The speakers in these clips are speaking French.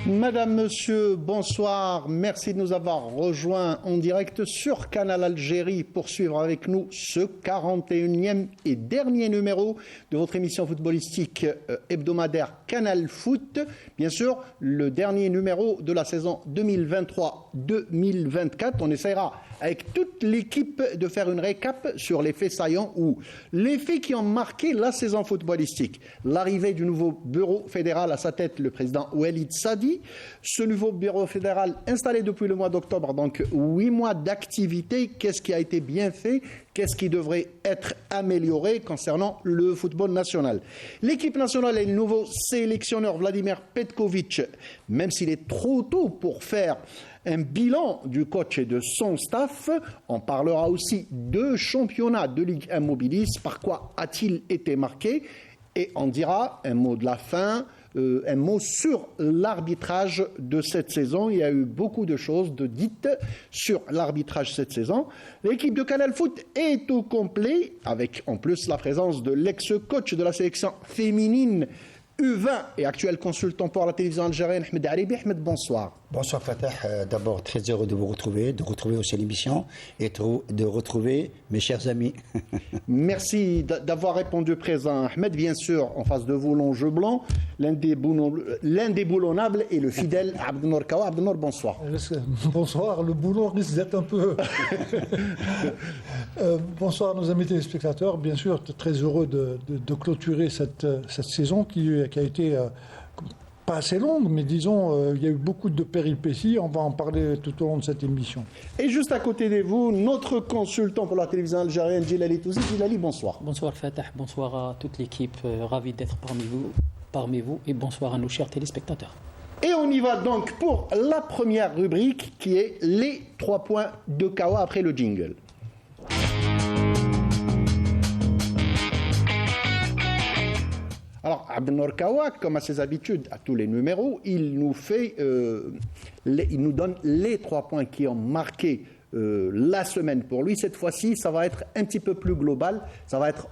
Madame, Monsieur, bonsoir. Merci de nous avoir rejoints en direct sur Canal Algérie pour suivre avec nous ce 41e et dernier numéro de votre émission footballistique hebdomadaire Canal Foot. Bien sûr, le dernier numéro de la saison 2023-2024. On essaiera avec toute l'équipe de faire une récap sur les faits saillants ou les faits qui ont marqué la saison footballistique. L'arrivée du nouveau bureau fédéral à sa tête, le président Walid Sadi. Ce nouveau bureau fédéral installé depuis le mois d'octobre, donc 8 mois d'activité. Qu'est-ce qui a été bien fait? Qu'est-ce qui devrait être amélioré concernant le football national? L'équipe nationale et le nouveau sélectionneur Vladimir Petkovic, même s'il est trop tôt pour faire un bilan du coach et de son staff. On parlera aussi de championnat de Ligue 1 Mobilis. Par quoi a-t-il été marqué? Et on dira un mot de la fin, un mot sur l'arbitrage de cette saison. Il y a eu beaucoup de choses dites sur l'arbitrage cette saison. L'équipe de Canal Foot est au complet, avec en plus la présence de l'ex-coach de la sélection féminine U20 et actuel consultant pour la télévision algérienne, Ahmed Aribi. Ahmed, bonsoir. Bonsoir Fatah, d'abord très heureux de vous retrouver, de retrouver aussi l'émission et de retrouver mes chers amis. Merci d'avoir répondu présent, Ahmed. Bien sûr, en face de vous, l'enjeu blanc, l'indéboulonnable et le fidèle Abdenour Kawa. Abdenour, bonsoir. Bonsoir, le boulon risque d'être un peu... bonsoir à nos amis téléspectateurs. Bien sûr, très heureux de clôturer cette saison qui a été... pas assez longue, mais disons, il y a eu beaucoup de péripéties. On va en parler tout au long de cette émission. Et juste à côté de vous, notre consultant pour la télévision algérienne, Djilali Touzi. Djilali, bonsoir. Bonsoir Fatah, bonsoir à toute l'équipe. Ravi d'être parmi vous et bonsoir à nos chers téléspectateurs. Et on y va donc pour la première rubrique qui est les 3 points de Kawa après le jingle. Alors, Abdenour Kawa, comme à ses habitudes, à tous les numéros, il nous donne les 3 points qui ont marqué la semaine pour lui. Cette fois-ci, ça va être un petit peu plus global. Ça va être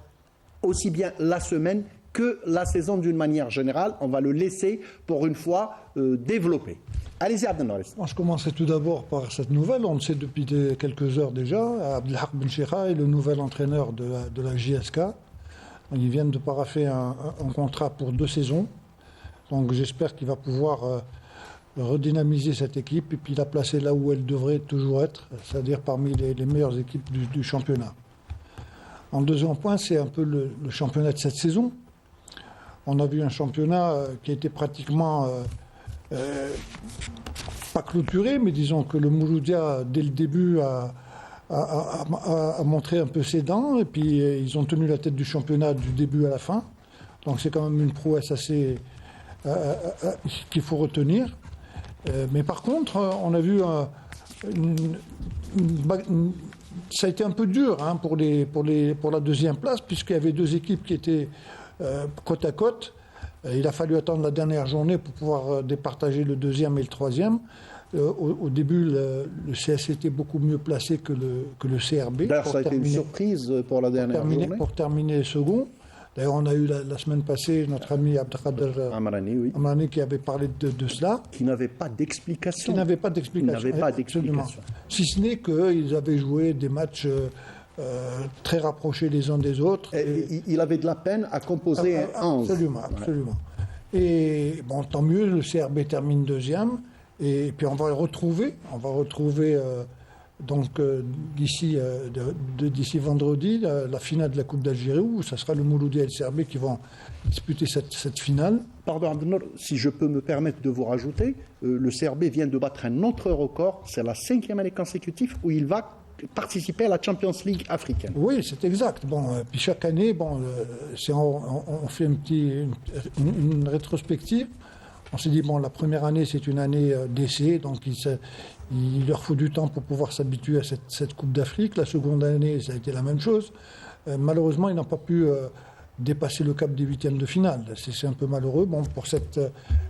aussi bien la semaine que la saison d'une manière générale. On va le laisser, pour une fois, développer. Allez-y, Abdenour. Moi, je commençais tout d'abord par cette nouvelle. On le sait depuis quelques heures déjà. Abdelhak Bencheikha est le nouvel entraîneur de la JSK. Ils viennent de paraffer un contrat pour 2 saisons. Donc j'espère qu'il va pouvoir redynamiser cette équipe et puis la placer là où elle devrait toujours être, c'est-à-dire parmi les meilleures équipes du championnat. En deuxième point, c'est un peu le championnat de cette saison. On a vu un championnat qui a été pratiquement pas clôturé, mais disons que le Mouloudia, dès le début, a montré un peu ses dents, et puis ils ont tenu la tête du championnat du début à la fin. Donc c'est quand même une prouesse assez qu'il faut retenir. Mais par contre, on a vu ça a été un peu dur pour la deuxième place, puisqu'il y avait 2 équipes qui étaient côte à côte. Il a fallu attendre la dernière journée pour pouvoir départager le 2e et le 3e. Au début, le CS était beaucoup mieux placé que le CRB. D'ailleurs, ça a été une surprise pour la dernière journée. Pour terminer second. D'ailleurs, on a eu la semaine passée notre ami Abdelkader Amrani qui avait parlé de cela. Qui n'avait pas d'explication. Absolument. Si ce n'est qu'ils avaient joué des matchs très rapprochés les uns des autres. Il avait de la peine à composer un 11. Absolument. Et bon, tant mieux, le CRB termine 2e. Et puis on va retrouver donc d'ici vendredi la finale de la Coupe d'Algérie, où ça sera le Mouloudia et le CRB qui vont disputer cette finale. Pardon Abdenour, si je peux me permettre de vous rajouter, le CRB vient de battre un autre record, c'est la 5e année consécutive où il va participer à la Champions League africaine. Oui, c'est exact. Bon, puis chaque année, on fait une rétrospective. On s'est dit, la première année, c'est une année d'essai, donc il leur faut du temps pour pouvoir s'habituer à cette Coupe d'Afrique. La seconde année, ça a été la même chose. Malheureusement, ils n'ont pas pu dépasser le cap des 8e de finale. C'est un peu malheureux. Bon, pour cette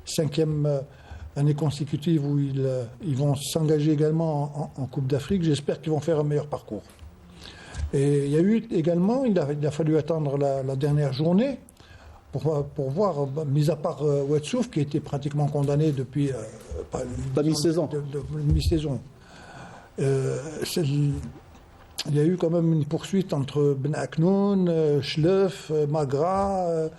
5e année consécutive où ils vont s'engager également en Coupe d'Afrique, j'espère qu'ils vont faire un meilleur parcours. Et il y a eu également, il a fallu attendre la dernière journée pour voir, mis à part Ouetsouf, qui était pratiquement condamné depuis La mi-saison. de mi-saison. Il y a eu quand même une poursuite entre Ben Aknoun, Schleuf, Magra,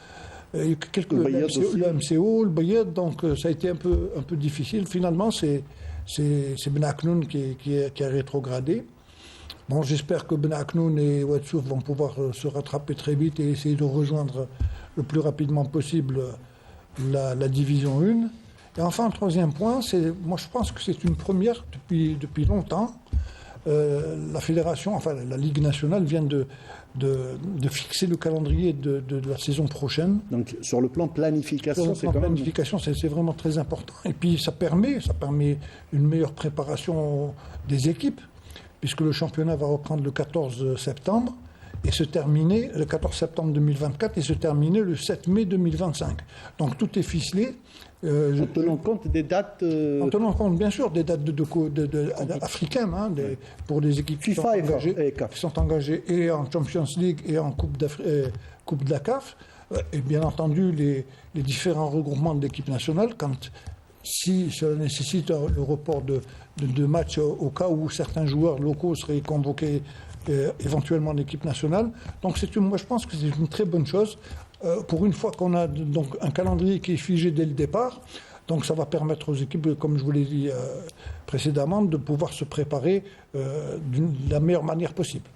le MCO, le Bayed, donc ça a été un peu difficile. Finalement, c'est Ben Aknoun qui a rétrogradé. Bon, j'espère que Ben Aknoun et Ouetsouf vont pouvoir se rattraper très vite et essayer de rejoindre le plus rapidement possible la division 1. Et enfin, un troisième point, moi je pense que c'est une première depuis longtemps. La fédération, enfin la Ligue nationale vient de fixer le calendrier de la saison prochaine. Donc sur le plan planification, c'est vraiment très important. Et puis ça permet une meilleure préparation des équipes, puisque le championnat va reprendre le 14 septembre et se terminer le 14 septembre 2024 et se terminer le 7 mai 2025. Donc tout est ficelé. En tenant compte des dates... En tenant compte, bien sûr, des dates africaines, pour les équipes qui sont engagées et en Champions League et en Coupe de la CAF. Et bien entendu, les différents regroupements de l'équipe nationale, si cela nécessite le report de matchs au cas où certains joueurs locaux seraient convoqués éventuellement en équipe nationale. Donc moi je pense que c'est une très bonne chose. Pour une fois qu'on a donc un calendrier qui est figé dès le départ, donc ça va permettre aux équipes, comme je vous l'ai dit précédemment, de pouvoir se préparer de la meilleure manière possible.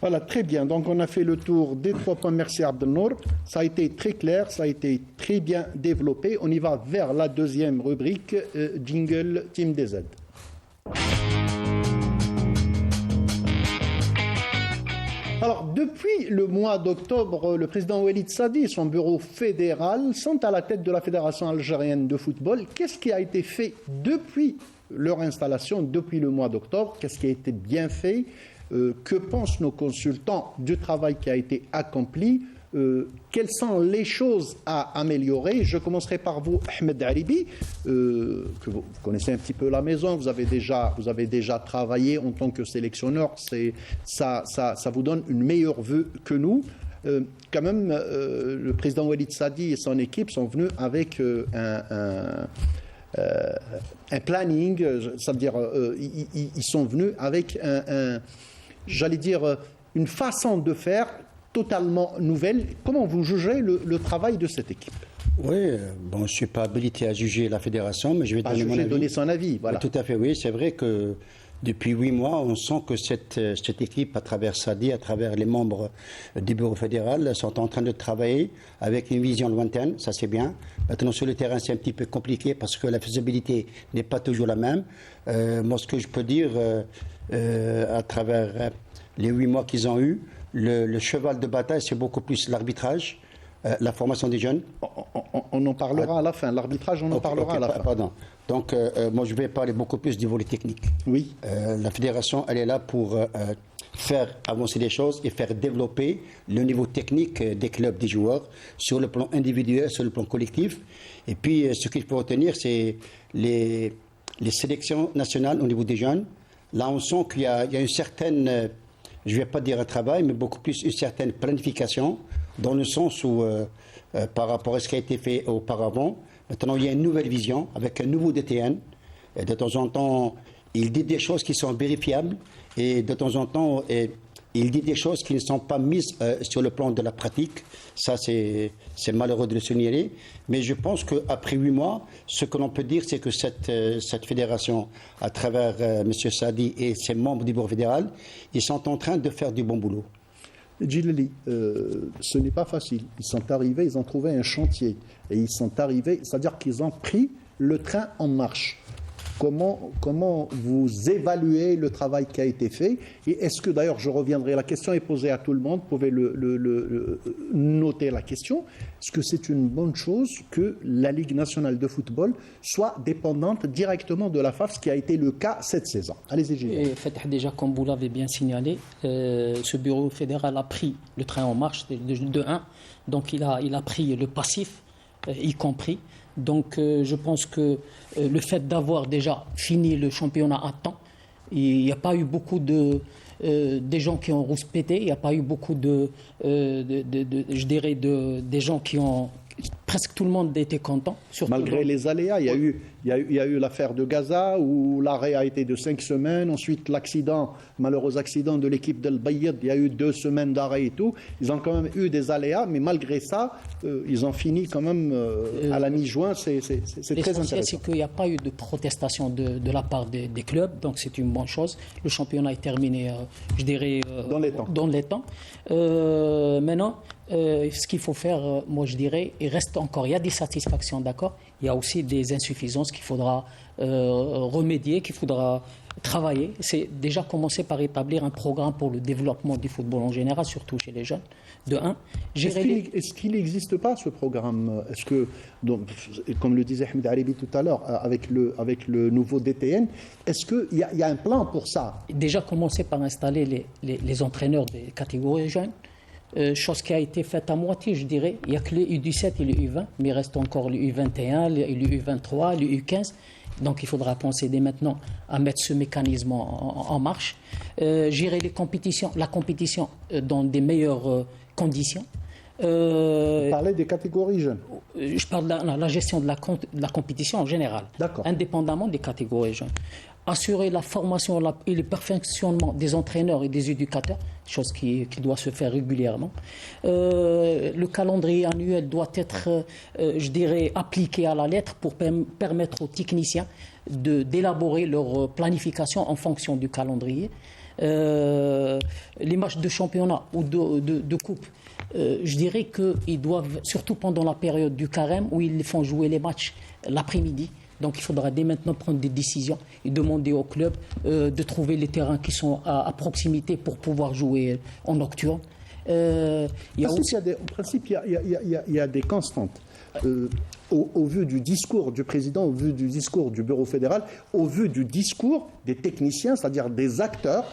Voilà, très bien. Donc on a fait le tour des 3 points. Merci Abdelnour. Ça a été très clair, ça a été très bien développé. On y va vers la deuxième rubrique, Jingle Team DZ. Alors, depuis le mois d'octobre, le président Walid Sadi et son bureau fédéral sont à la tête de la Fédération algérienne de football. Qu'est-ce qui a été fait depuis leur installation, depuis le mois d'octobre? Qu'est-ce qui a été bien fait? Que pensent nos consultants du travail qui a été accompli? Quelles sont les choses à améliorer? Je commencerai par vous, Ahmed Aribi, que vous connaissez un petit peu la maison, vous avez déjà travaillé en tant que sélectionneur, ça vous donne une meilleure vue que nous. Quand même, le président Walid Sadi et son équipe sont venus avec un planning, c'est-à-dire ils sont venus avec j'allais dire, une façon de faire totalement nouvelle. Comment vous jugez le travail de cette équipe? Oui, bon, je ne suis pas habilité à juger la fédération, mais je vais donner son avis. Voilà. Oui, tout à fait, oui. C'est vrai que depuis 8 mois, on sent que cette équipe, à travers Sadi, à travers les membres du bureau fédéral, sont en train de travailler avec une vision lointaine, ça c'est bien. Maintenant, sur le terrain, c'est un petit peu compliqué parce que la faisabilité n'est pas toujours la même. Moi, ce que je peux dire, à travers les 8 mois qu'ils ont eus, le cheval de bataille, c'est beaucoup plus l'arbitrage, la formation des jeunes. On en parlera à la fin. L'arbitrage, on en parlera à la fin. Pardon. Donc, moi, je vais parler beaucoup plus du volet technique. Oui. La fédération, elle est là pour faire avancer les choses et faire développer le niveau technique des clubs, des joueurs, sur le plan individuel, sur le plan collectif. Et puis, ce qu'il faut retenir, c'est les sélections nationales au niveau des jeunes. Là, on sent qu'il y a une certaine... je ne vais pas dire un travail, mais beaucoup plus une certaine planification, dans le sens où, par rapport à ce qui a été fait auparavant, maintenant il y a une nouvelle vision, avec un nouveau DTN. Et de temps en temps, il dit des choses qui sont vérifiables, et de temps en temps, il dit des choses qui ne sont pas mises sur le plan de la pratique. Ça, c'est malheureux de le signaler. Mais je pense qu'après 8 mois, ce que l'on peut dire, c'est que cette fédération, à travers M. Sadi et ses membres du bureau fédéral, ils sont en train de faire du bon boulot. Djilali, ce n'est pas facile. Ils sont arrivés, ils ont trouvé un chantier. Et ils sont arrivés, c'est-à-dire qu'ils ont pris le train en marche. Comment vous évaluez le travail qui a été fait? Et est-ce que, d'ailleurs, je reviendrai, la question est posée à tout le monde, vous pouvez noter la question, est-ce que c'est une bonne chose que la Ligue nationale de football soit dépendante directement de la FAF, ce qui a été le cas cette saison? Allez-y, Gilles. Déjà, comme vous l'avez bien signalé, ce bureau fédéral a pris le train en marche de 1, donc il a pris le passif, y compris. Donc je pense que le fait d'avoir déjà fini le championnat à temps, il n'y a pas eu beaucoup de des gens qui ont rouspété. Il n'y a pas eu beaucoup je dirais, des gens qui ont... Presque tout le monde était content. Malgré les aléas, il y a eu l'affaire de Gaza où l'arrêt a été de 5 semaines. Ensuite, malheureux accident de l'équipe d'Al Bayed, il y a eu 2 semaines d'arrêt et tout. Ils ont quand même eu des aléas, mais malgré ça, ils ont fini quand même à la mi-juin. C'est très L'essentiel, intéressant. c'est qu'il n'y a pas eu de protestation de la part des clubs, donc c'est une bonne chose. Le championnat est terminé, je dirais, dans les temps. Maintenant, ce qu'il faut faire, moi je dirais, il y a des satisfactions, d'accord. Il y a aussi des insuffisances qu'il faudra remédier, qu'il faudra travailler. C'est déjà commencer par établir un programme pour le développement du football en général, surtout chez les jeunes. De un, Est-ce qu'il n'existe pas ce programme? Est-ce que, donc, comme le disait Ahmed Aribi tout à l'heure, avec le nouveau DTN, est-ce qu'il y a un plan pour ça? Déjà commencer par installer les entraîneurs des catégories jeunes. Chose qui a été faite à moitié, je dirais. Il n'y a que le U17 et le U20, mais il reste encore le U21, le U23, le U15. Donc il faudra penser dès maintenant à mettre ce mécanisme en marche. Gérer la compétition dans des meilleures conditions. Vous parlez des catégories jeunes. Je parle de la gestion de la compétition en général, indépendamment des catégories jeunes. Assurer la formation et le perfectionnement des entraîneurs et des éducateurs, chose qui doit se faire régulièrement. Le calendrier annuel doit être, je dirais, appliqué à la lettre pour permettre aux techniciens d'élaborer leur planification en fonction du calendrier. Les matchs de championnat ou de coupe, je dirais qu'ils doivent, surtout pendant la période du carême, où ils font jouer les matchs l'après-midi. Donc il faudra dès maintenant prendre des décisions et demander aux clubs de trouver les terrains qui sont à proximité pour pouvoir jouer en nocturne. En principe, il y a des constantes. Au vu du discours du président, au vu du discours du bureau fédéral, au vu du discours des techniciens, c'est-à-dire des acteurs,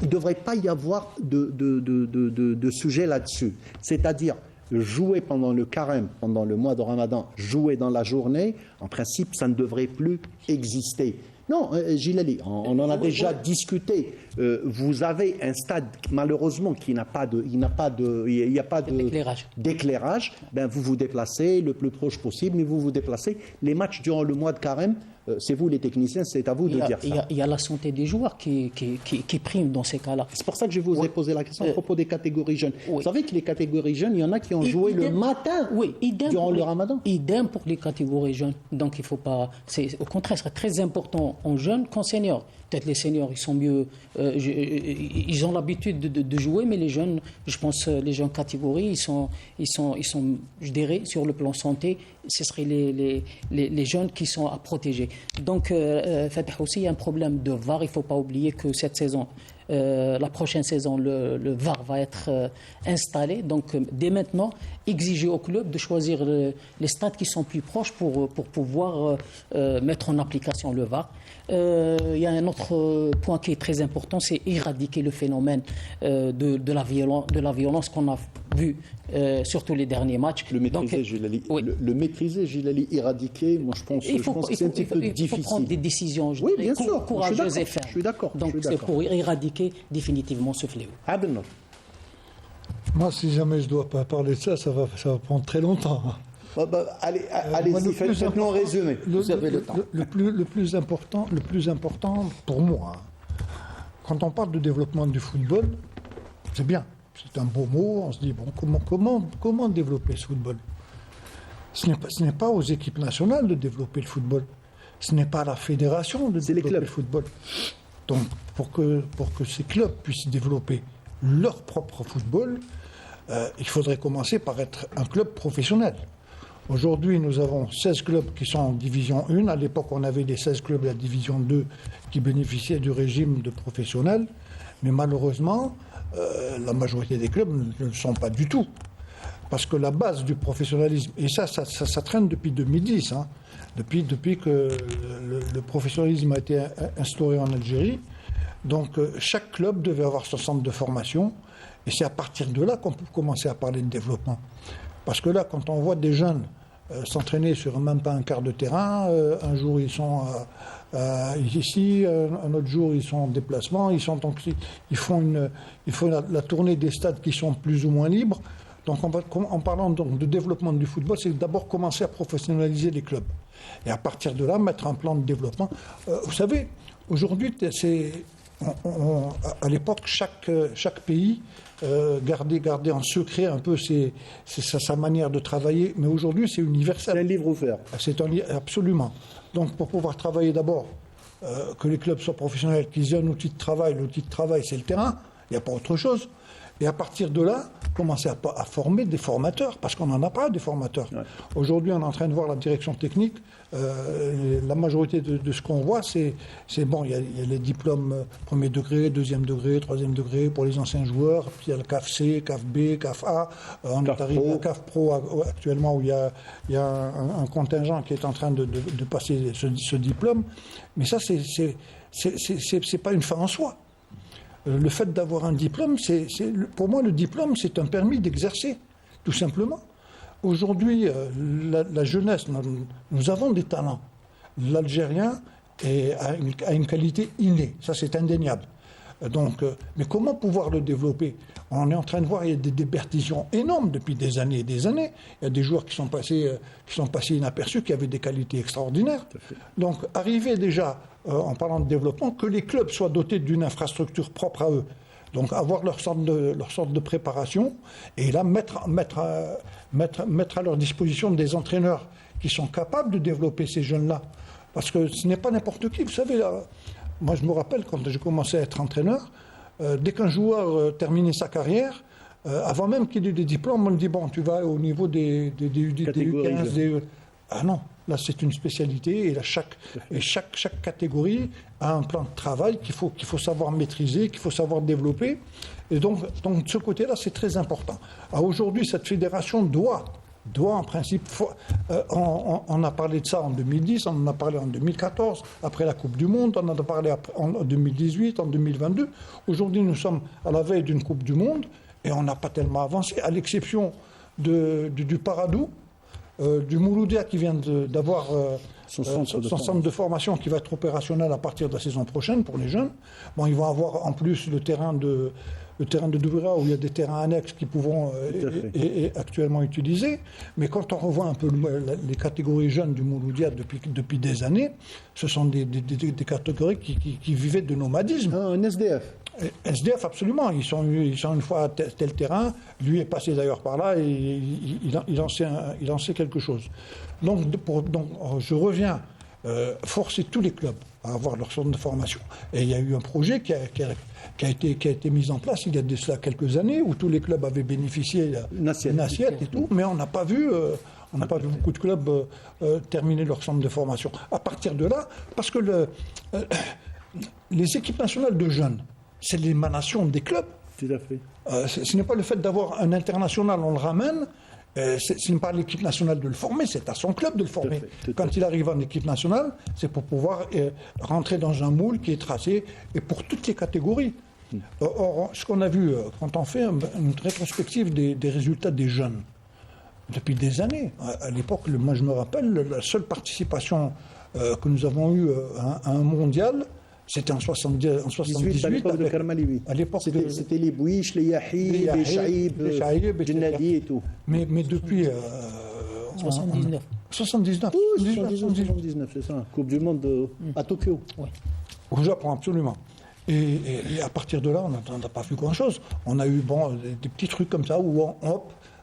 il ne devrait pas y avoir de sujet là-dessus. C'est-à-dire jouer pendant le carême, pendant le mois de Ramadan, jouer dans la journée, en principe, ça ne devrait plus exister. Non, Gilali, on en a déjà discuté. Vous avez un stade, malheureusement, il n'y a pas d'éclairage. Ben, vous vous déplacez le plus proche possible, mais vous vous déplacez. Les matchs durant le mois de carême, c'est vous les techniciens, c'est à vous de dire ça. Il y a la santé des joueurs qui prime dans ces cas-là. C'est pour ça que je vous ai posé la question à propos des catégories jeunes. Vous savez que les catégories jeunes, il y en a qui ont joué le matin durant le Ramadan. Idem pour les catégories jeunes. Donc il faut pas. Au contraire, ce serait très important en jeunes qu'en seniors. Peut-être les seniors, ils sont mieux, ils ont l'habitude de jouer, mais les jeunes, je pense, les jeunes catégories, ils sont, je dirais, sur le plan santé, ce seraient les jeunes qui sont à protéger. Donc, Fatih aussi, il y a un problème de VAR. Il ne faut pas oublier que cette saison, la prochaine saison, le VAR va être installé. Donc, dès maintenant, exiger au club de choisir les stades qui sont plus proches pour pouvoir mettre en application le VAR. Il y a un autre point qui est très important, c'est éradiquer le phénomène de la violence qu'on a vu surtout les derniers matchs. Le maîtriser, Gilali. Oui. Le maîtriser, Gilali, éradiquer, moi je pense que c'est un petit peu difficile. Il faut prendre des décisions courageuses et fermes. Je suis d'accord. Donc c'est pour éradiquer définitivement ce fléau. Abdelnour. Moi, si jamais je dois pas parler de ça, ça va prendre très longtemps. Allez-y, faites-nous un résumé. Vous avez le temps. Le plus important pour moi, quand on parle de développement du football, c'est bien. C'est un beau mot. On se dit, bon, comment développer ce football? Ce n'est pas aux équipes nationales de développer le football. Ce n'est pas à la fédération de développer le football. Donc, pour que ces clubs puissent développer leur propre football, il faudrait commencer par être un club professionnel. Aujourd'hui, nous avons 16 clubs qui sont en division 1. À l'époque, on avait les 16 clubs de la division 2 qui bénéficiaient du régime de professionnels. Mais malheureusement, la majorité des clubs ne le sont pas du tout. Parce que la base du professionnalisme, et ça traîne depuis 2010, hein, depuis que le professionnalisme a été instauré en Algérie. Donc, chaque club devait avoir son centre de formation. Et c'est à partir de là qu'on peut commencer à parler de développement. Parce que là, quand on voit des jeunes s'entraîner sur même pas un quart de terrain. Un jour, ils sont ici, un autre jour, ils sont en déplacement. Ils font la tournée des stades qui sont plus ou moins libres. Donc, en parlant donc de développement du football, c'est d'abord commencer à professionnaliser les clubs. Et à partir de là, mettre un plan de développement. Vous savez, aujourd'hui, à l'époque, chaque pays gardait en secret un peu sa manière de travailler. Mais aujourd'hui, c'est universel. C'est un livre ouvert. Absolument. Donc, pour pouvoir travailler d'abord, que les clubs soient professionnels, qu'ils aient un outil de travail. L'outil de travail, c'est le terrain. Il n'y a pas autre chose. Et à partir de là, commencer à former des formateurs, parce qu'on n'en a pas des formateurs. Ouais. Aujourd'hui, on est en train de voir la direction technique. La majorité de ce qu'on voit, c'est bon, il y a les diplômes premier degré, deuxième degré, troisième degré pour les anciens joueurs. Puis il y a le CAF C, CAF B, CAF A. On est arrivé à CAF Pro actuellement, où il y a un contingent qui est en train de passer ce diplôme. Mais ça, c'est pas une fin en soi. Le fait d'avoir un diplôme, pour moi, le diplôme, c'est un permis d'exercer, tout simplement. Aujourd'hui, la jeunesse, nous avons des talents. L'Algérien a une qualité innée, ça c'est indéniable. Donc, mais comment pouvoir le développer? On est en train de voir, il y a des déperditions énormes depuis des années et des années. Il y a des joueurs qui sont passés inaperçus, qui avaient des qualités extraordinaires. Donc, arriver déjà, en parlant de développement, que les clubs soient dotés d'une infrastructure propre à eux. Donc, avoir leur sorte de préparation, et là, mettre à leur disposition des entraîneurs qui sont capables de développer ces jeunes-là. Parce que ce n'est pas n'importe qui, vous savez, là. Moi, je me rappelle, quand j'ai commencé à être entraîneur, dès qu'un joueur terminait sa carrière, avant même qu'il ait des diplômes, on me dit, bon, tu vas au niveau des U15, des... Ah non, là, c'est une spécialité, et là, chaque catégorie a un plan de travail qu'il faut savoir maîtriser, qu'il faut savoir développer. Et donc de ce côté-là, c'est très important. Aujourd'hui, cette fédération doit en principe, on a parlé de ça en 2010, on en a parlé en 2014, après la Coupe du Monde, on en a parlé en 2018, en 2022. Aujourd'hui, nous sommes à la veille d'une Coupe du Monde et on n'a pas tellement avancé, à l'exception du Paradou, du Mouloudia qui vient d'avoir son centre de formation qui va être opérationnel à partir de la saison prochaine pour les jeunes. Bon, ils vont avoir en plus le terrain de Douvira, où il y a des terrains annexes qui pourront être actuellement utilisés. Mais quand on revoit un peu les catégories jeunes du Mouloudia depuis des années, ce sont des catégories qui vivaient de nomadisme. Un SDF. SDF, absolument. Ils sont une fois à tel terrain. Lui est passé d'ailleurs par là et il en sait quelque chose. Donc je reviens forcer tous les clubs à avoir leur centre de formation. Et il y a eu un projet qui a été mis en place il y a de cela quelques années, où tous les clubs avaient bénéficié d'une assiette et tout, mais on n'a pas vu beaucoup de clubs terminer leur centre de formation. À partir de là, parce que les équipes nationales de jeunes, c'est l'émanation des clubs. Tout à fait. Ce n'est pas le fait d'avoir un international, on le ramène. Ce n'est pas l'équipe nationale de le former, c'est à son club de le former. Quand il arrive en équipe nationale, c'est pour pouvoir rentrer dans un moule qui est tracé, et pour toutes les catégories. Or, ce qu'on a vu, quand on fait une rétrospective des résultats des jeunes, depuis des années, à l'époque, moi je me rappelle, la seule participation que nous avons eue à un mondial, c'était en 78, à l'époque de Karmali. À l'époque, c'était les Bouiches, les Yahib, les Shaïb, les Djennadi et tout. Mais depuis... 79. 79. Oui, 79, c'est ça. Coupe du Monde à Tokyo. Oui. Au Japon, absolument. Et à partir de là, on n'a pas vu grand-chose. On a eu des petits trucs comme ça où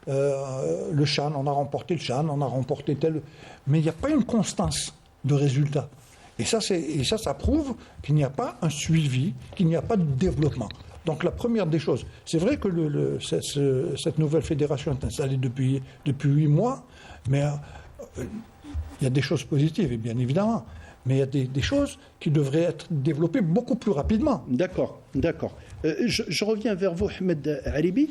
le Chan, on a remporté le Chan, on a remporté tel... Mais il n'y a pas une constance de résultats. Et ça prouve qu'il n'y a pas un suivi, qu'il n'y a pas de développement. Donc la première des choses, c'est vrai que cette nouvelle fédération est installée depuis 8 mois, mais il y a des choses positives, et bien évidemment, mais il y a des choses qui devraient être développées beaucoup plus rapidement. D'accord. Je reviens vers vous, Ahmed Aribi.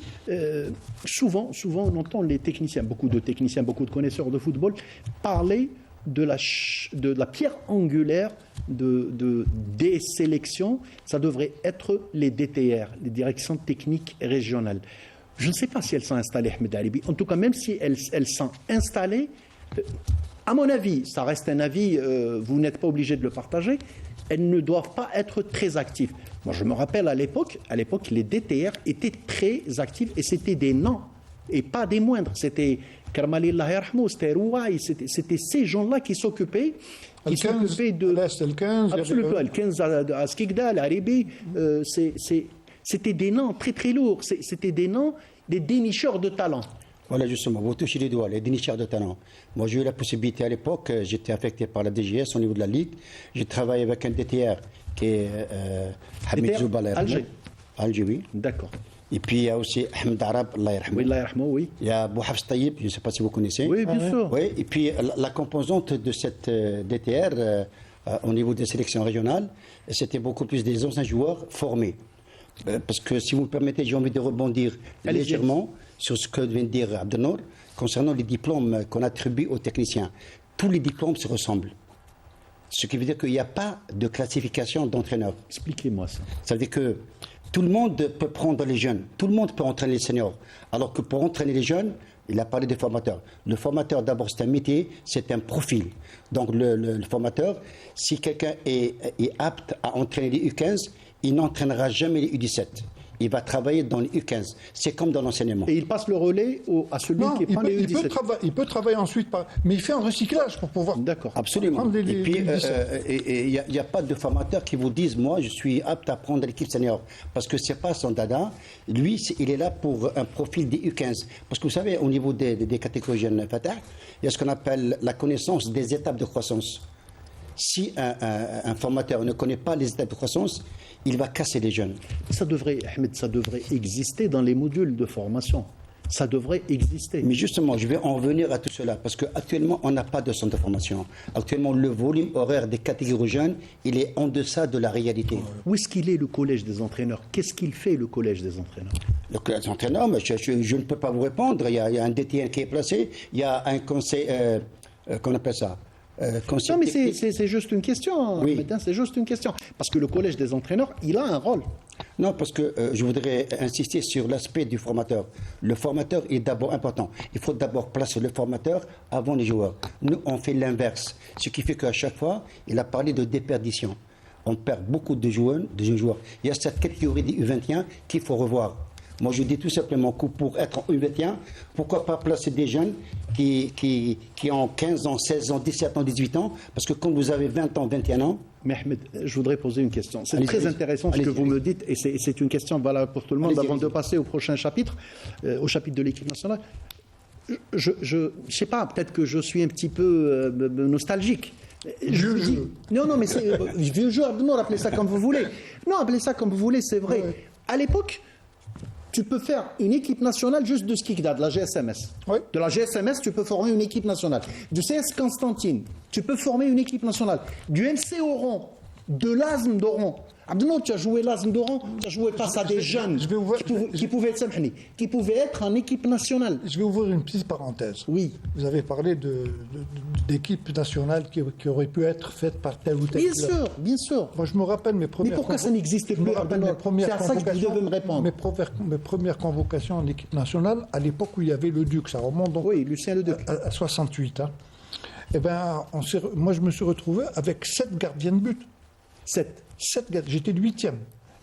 Souvent, on entend les techniciens, beaucoup de connaisseurs de football, parler de la pierre angulaire des sélections. Ça devrait être les DTR, les directions techniques régionales. Je ne sais pas si elles sont installées, Ahmed Aribi. En tout cas, même si elles sont installées, À mon avis, ça reste un avis, vous n'êtes pas obligé de le partager, elles ne doivent pas être très actives. Moi, je me rappelle à l'époque, les DTR étaient très actifs et c'était des noms et pas des moindres. C'était Karmali Allah yarhamou, c'était Rouaï, c'était ces gens-là qui s'occupaient de. Là, c'était le 15. Absolument, le 15 à Skikda, à Ribi, c'était des noms très très lourds. C'était des noms, des dénicheurs de talent. Voilà, justement, vous touchez les doigts, les dénicheurs de talent. Moi, j'ai eu la possibilité à l'époque, j'étais affecté par la DGS au niveau de la Ligue. J'ai travaillé avec un DTR qui est Hamid Zoubaler. Alger, oui. D'accord. Et puis, il y a aussi Ahmed Arab, Allah yarhamou. Oui, Allah yarhamou, oui. Il y a Bouhafs Taïb, je ne sais pas si vous connaissez. Oui, bien sûr. Oui, et puis la composante de cette DTR au niveau des sélections régionales, c'était beaucoup plus des anciens joueurs formés. Parce que si vous me permettez, j'ai envie de rebondir légèrement sur ce que vient de dire Abdelnour concernant les diplômes qu'on attribue aux techniciens. Tous les diplômes se ressemblent. Ce qui veut dire qu'il n'y a pas de classification d'entraîneur. Expliquez-moi ça. Ça veut dire que tout le monde peut prendre les jeunes, tout le monde peut entraîner les seniors. Alors que pour entraîner les jeunes, il a parlé des formateurs. Le formateur, d'abord, c'est un métier, c'est un profil. Donc le formateur, si quelqu'un est apte à entraîner les U15, il n'entraînera jamais les U17. Il va travailler dans les U15. C'est comme dans l'enseignement. Et il passe le relais à celui qui prend les U17. Il peut travailler ensuite, mais il fait un recyclage pour pouvoir. D'accord. Absolument. Et puis, il n'y a pas de formateur qui vous dise, moi, je suis apte à prendre l'équipe senior. Parce que ce n'est pas son dada. Lui, il est là pour un profil des U15. Parce que vous savez, au niveau des catégories jeunes Fatah, il y a ce qu'on appelle la connaissance des étapes de croissance. Si un formateur ne connaît pas les étapes de croissance, il va casser les jeunes. Ahmed, ça devrait exister dans les modules de formation. Ça devrait exister. Mais justement, je vais en venir à tout cela, parce qu'actuellement, on n'a pas de centre de formation. Actuellement, le volume horaire des catégories jeunes, il est en deçà de la réalité. Où est-ce qu'il est, le collège des entraîneurs? Qu'est-ce qu'il fait, le collège des entraîneurs? Le collège des entraîneurs, mais je ne peux pas vous répondre. Il y a un DTN qui est placé, il y a un conseil, qu'on appelle ça non, mais c'est juste une question. Oui. C'est juste une question. Parce que le collège des entraîneurs, il a un rôle. Non, parce que je voudrais insister sur l'aspect du formateur. Le formateur est d'abord important. Il faut d'abord placer le formateur avant les joueurs. Nous, on fait l'inverse. Ce qui fait qu'à chaque fois, il a parlé de déperdition. On perd beaucoup de jeunes joueurs. Il y a cette catégorie des U21 qu'il faut revoir. Moi, je dis tout simplement que pour être en U21, pourquoi pas placer des jeunes qui ont 15 ans, 16 ans, 17 ans, 18 ans, parce que quand vous avez 20 ans, 21 ans... Mais Ahmed, je voudrais poser une question. C'est très intéressant ce que vous me dites, et c'est une question valable pour tout le monde. Avant de passer au prochain chapitre, au chapitre de l'équipe nationale, je sais pas, peut-être que je suis un petit peu nostalgique. Non, mais c'est vieux jeu, non, appelez ça comme vous voulez. Non, appelez ça comme vous voulez, c'est vrai. Ouais. À l'époque, tu peux faire une équipe nationale juste de Skikda, de la GSMS. Oui. De la GSMS, tu peux former une équipe nationale. Du CS Constantine, tu peux former une équipe nationale. Du MC Oran, de l'ASM d'Oran. Abdelnour, tu as joué l'ASM d'Oran, tu as joué face à des jeunes qui pouvaient être en équipe nationale. Je vais ouvrir une petite parenthèse. Oui. Vous avez parlé d'équipes nationales qui auraient pu être faites par tel ou tel club. Sûr, bien sûr. Moi, je me rappelle mes premières... Mais pourquoi ça n'existe plus? C'est à ça que vous devez me répondre. Mes premières convocations en équipe nationale, à l'époque où il y avait le Duc, ça remonte donc Lucien Leduc. À 68. Hein. Eh ben, moi, je me suis retrouvé avec 7 gardiens de but. 7 gardiens. J'étais le 8e.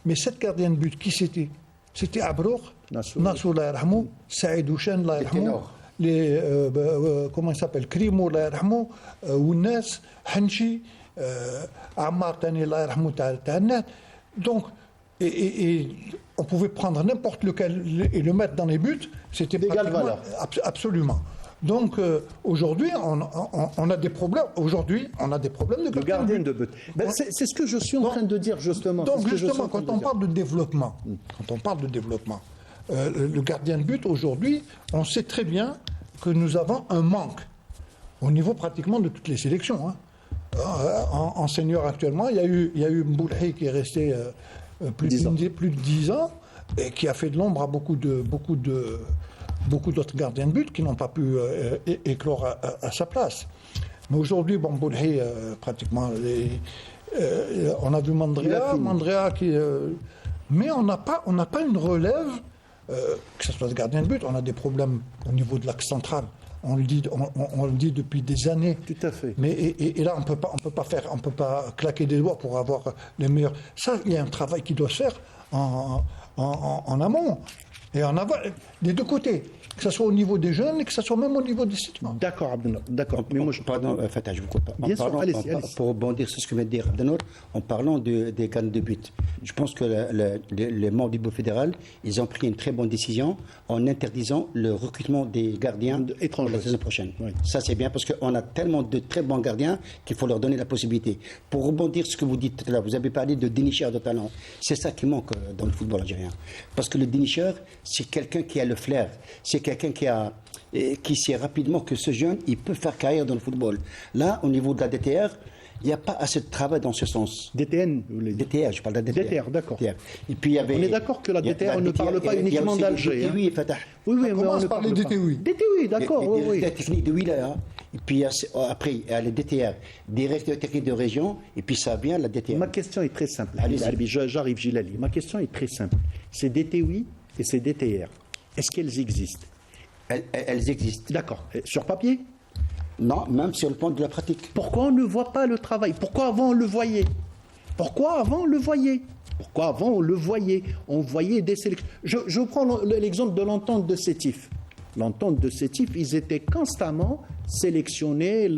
Mais 7 gardiens de but, qui c'était? C'était Abrour, Nassou Allah yarhamou, Saïd Houchen Allah yarhamou, comment il s'appelle, Krimo Allah yarhamou, Ounas, Hanchi, Ammar Tani Allah yarhamou Ta'annat. Donc, et on pouvait prendre n'importe lequel et le mettre dans les buts, c'était d'égale valeur. Absolument. Donc aujourd'hui, on a des problèmes. Aujourd'hui, on a des problèmes de gardien de but. Ben, c'est ce que je suis en train de dire justement. Donc justement, quand on parle de développement, le gardien de but aujourd'hui, on sait très bien que nous avons un manque au niveau pratiquement de toutes les sélections. Hein. En senior actuellement, il y a eu Mboulhi qui est resté plus de 10 ans et qui a fait de l'ombre à beaucoup d'autres gardiens de but qui n'ont pas pu éclore à sa place. Mais aujourd'hui, Mboulhi, pratiquement, on a vu Mandrea qui... mais on n'a pas une relève, que ce soit le gardien de but, on a des problèmes au niveau de l'axe central On le dit, on le dit depuis des années. Tout à fait. Mais et là, on peut pas claquer des doigts pour avoir les meilleurs. Ça, il y a un travail qui doit se faire en amont et en aval, des deux côtés. Que ce soit au niveau des jeunes et que ce soit même au niveau des citoyens. D'accord, Abdelnour, d'accord. Mais moi, Pardon, Fatah, je vous coupe. Bien sûr, allez-y. Pour rebondir sur ce que vient de dire Abdelnour, en parlant des gardes de but, je pense que les membres du bureau fédéral, ils ont pris une très bonne décision en interdisant le recrutement des gardiens étrangers pour la saison prochaine. Oui. Ça, c'est bien parce qu'on a tellement de très bons gardiens qu'il faut leur donner la possibilité. Pour rebondir sur ce que vous dites tout à l'heure, vous avez parlé de dénicheurs de talent. C'est ça qui manque dans le football algérien. Parce que le dénicheur, c'est quelqu'un qui a le flair. C'est quelqu'un qui sait rapidement que ce jeune, il peut faire carrière dans le football. Là, au niveau de la DTR, il n'y a pas assez de travail dans ce sens. DTN, vous voulez dire. DTR, je parle de la DTR. DTR, d'accord. DTR. Et puis, il y avait, On est d'accord que la DTR ne parle pas uniquement d'Alger. Oui, Fatah. Oui, On mais on commence ne par parle les pas. DTI. DTI, d'accord, oui, oui. La technique de wilaya. Et puis, après, il y a les DTR, directeur technique de région, et puis ça vient la DTR. Ma question est très simple. Allez-y. J'arrive, Gilali. Ma question est très simple. C'est DTI et c'est DTR. Est-ce qu'elles existent? Elles existent. D'accord. Sur papier? Non, même sur le plan de la pratique. Pourquoi on ne voit pas le travail? Pourquoi avant on le voyait? Pourquoi avant on le voyait? Pourquoi avant on le voyait? On voyait des sélections. Je prends l'exemple de l'entente de Sétif. L'entente de Sétif, ils étaient constamment sélectionnés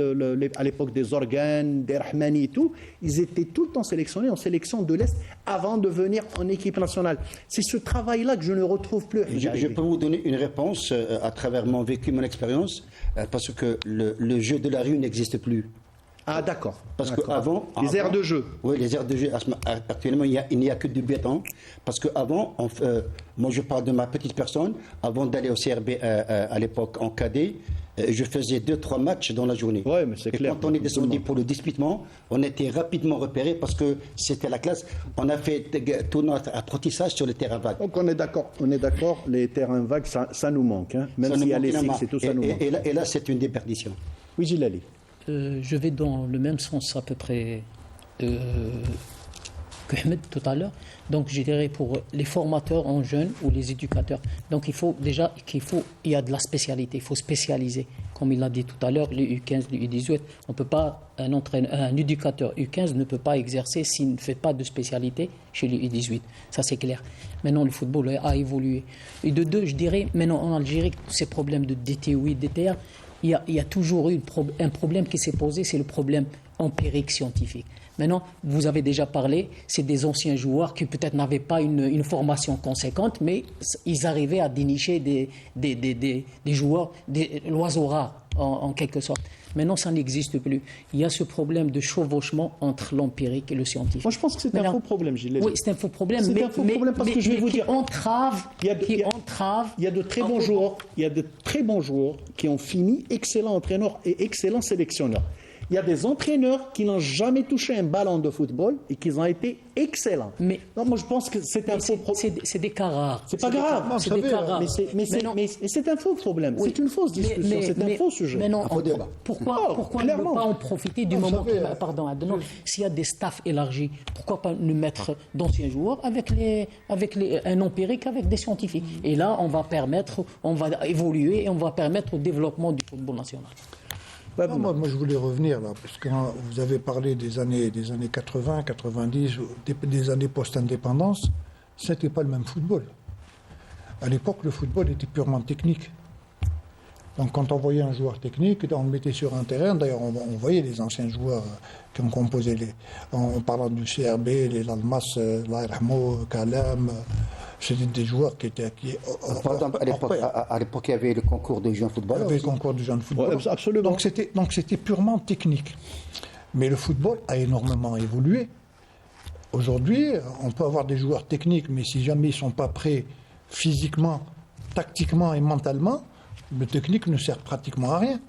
à l'époque des organes, des Rahmani et tout. Ils étaient tout le temps sélectionnés en sélection de l'Est avant de venir en équipe nationale. C'est ce travail-là que je ne retrouve plus. Je peux vous donner une réponse à travers mon vécu, mon expérience, parce que le jeu de la rue n'existe plus. Ah, d'accord. Parce D'accord. qu'avant... Les aires de jeu. Oui, les aires de jeu. Actuellement, il n'y a que du béton. Parce qu'avant, moi je parle de ma petite personne, avant d'aller au CRB à l'époque en cadet, je faisais 2-3 matchs dans la journée. Ouais, mais c'est Et clair. quand on est descendu pour le disputement, on était rapidement repéré parce que c'était la classe. On a fait tout notre apprentissage sur le terrain vague. Donc on est d'accord, les terrains vagues, ça nous manque. Hein. Même Ça s'il y nous a les manque cycles, énormément. c'est tout, ça nous manque. Et là, c'est une déperdition. Oui, Gilali. Je vais dans le même sens à peu près que Ahmed tout à l'heure. Donc je dirais pour les formateurs en jeunes ou les éducateurs. Donc il faut déjà il y a de la spécialité, il faut spécialiser. Comme il a dit tout à l'heure, les U15, les U18, on peut pas, un éducateur U15 ne peut pas exercer s'il ne fait pas de spécialité chez les U18. Ça c'est clair. Maintenant le football a évolué. Et de deux, je dirais, maintenant en Algérie, ces problèmes de DTOI, DTR, il y a toujours eu un problème qui s'est posé, c'est le problème empirique scientifique. Maintenant, vous avez déjà parlé, c'est des anciens joueurs qui peut-être n'avaient pas une formation conséquente, mais ils arrivaient à dénicher des joueurs, l'oiseau rare en quelque sorte. Maintenant, ça n'existe plus. Il y a ce problème de chevauchement entre l'empirique et le scientifique. Moi, je pense que c'est un faux problème, Gilali. Oui, c'est un faux problème, C'est un faux problème parce que je vais vous dire, entrave. Il y a de très bons joueurs. Il y a de très bons joueurs qui ont fini excellents entraîneurs et excellents sélectionneurs. Il y a des entraîneurs qui n'ont jamais touché un ballon de football et qui ont été excellents. Mais non, moi je pense que c'est un faux problème. C'est des cas rares. C'est pas grave. C'est des cas rares. Mais c'est un faux problème. Oui. C'est une fausse discussion. C'est un faux sujet. Mais non, débat. pourquoi ne pas en profiter du moment pardon, s'il y a des staffs élargis, pourquoi pas nous mettre d'anciens joueurs avec un empirique, avec des scientifiques. Et là, on va évoluer et on va permettre au développement du football national. Non, moi, je voulais revenir là, parce que vous avez parlé des années 80, 90, des années post-indépendance. Ce n'était pas le même football. À l'époque, le football était purement technique. Donc, quand on voyait un joueur technique, on le mettait sur un terrain. D'ailleurs, on voyait les anciens joueurs qui ont composé en parlant du CRB, les Lalmas, l'Airhamo, Kalam. C'était des joueurs qui étaient. Par exemple, à l'époque, il y avait le concours de jeunes footballeurs. Il y avait le concours de jeunes footballeurs. Ouais, absolument. Donc c'était purement technique. Mais le football a énormément évolué. Aujourd'hui, on peut avoir des joueurs techniques, mais si jamais ils ne sont pas prêts physiquement, tactiquement et mentalement, le technique ne sert pratiquement à rien.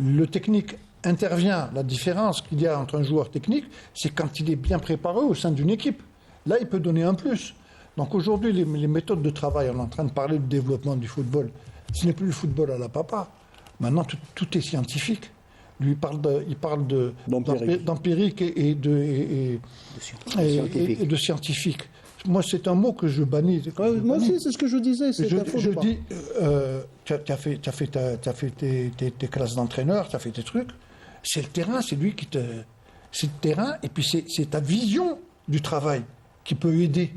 Le technique intervient, la différence qu'il y a entre un joueur technique, c'est quand il est bien préparé au sein d'une équipe. Là, il peut donner un plus. Donc aujourd'hui, les méthodes de travail, on est en train de parler du développement du football. Ce n'est plus le football à la papa. Maintenant, tout est scientifique. Lui, il parle d'empirique et de scientifique. moi, c'est un mot que je bannis. Moi aussi, c'est ce que je disais. C'est un faux Je débat. dis, tu as fait tes classes d'entraîneur, tu as fait tes trucs. C'est le terrain, c'est lui qui te. C'est le terrain, et puis c'est ta vision du travail qui peut aider,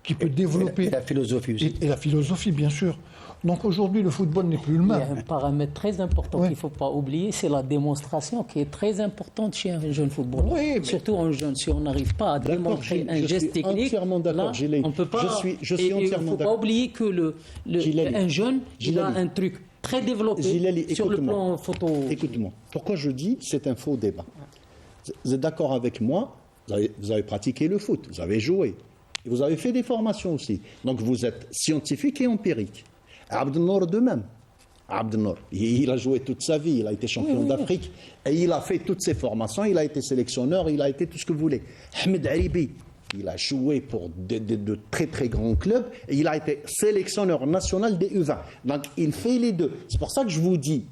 qui peut développer. Et la philosophie aussi. Et la philosophie, bien sûr. Donc aujourd'hui, le football n'est plus le Il y a même. un paramètre très important Ouais. qu'il ne faut pas oublier, c'est la démonstration qui est très importante chez un jeune footballeur. Oui, mais- Surtout un jeune, si on n'arrive pas à démontrer Gilles, un je geste suis technique, entièrement d'accord, là, Gilles. on ne peut pas. Je suis et il ne entièrement faut pas d'accord. oublier que Gilles, un jeune, il a Gilles, un truc très développé Gilles, sur le écoute-moi. plan photo. Écoute-moi. Pourquoi je dis c'est un faux débat? Vous êtes d'accord avec moi? Vous avez pratiqué le foot, vous avez joué. Et vous avez fait des formations aussi. Donc vous êtes scientifique et empirique. Abdelnour de même. Abdelnour, il a joué toute sa vie, il a été champion d'Afrique et il a fait toutes ses formations, il a été sélectionneur, il a été tout ce que vous voulez. Ahmed Haribi, il a joué pour de très très grands clubs et il a été sélectionneur national des U20. Donc il fait les deux. C'est pour ça que je vous dis,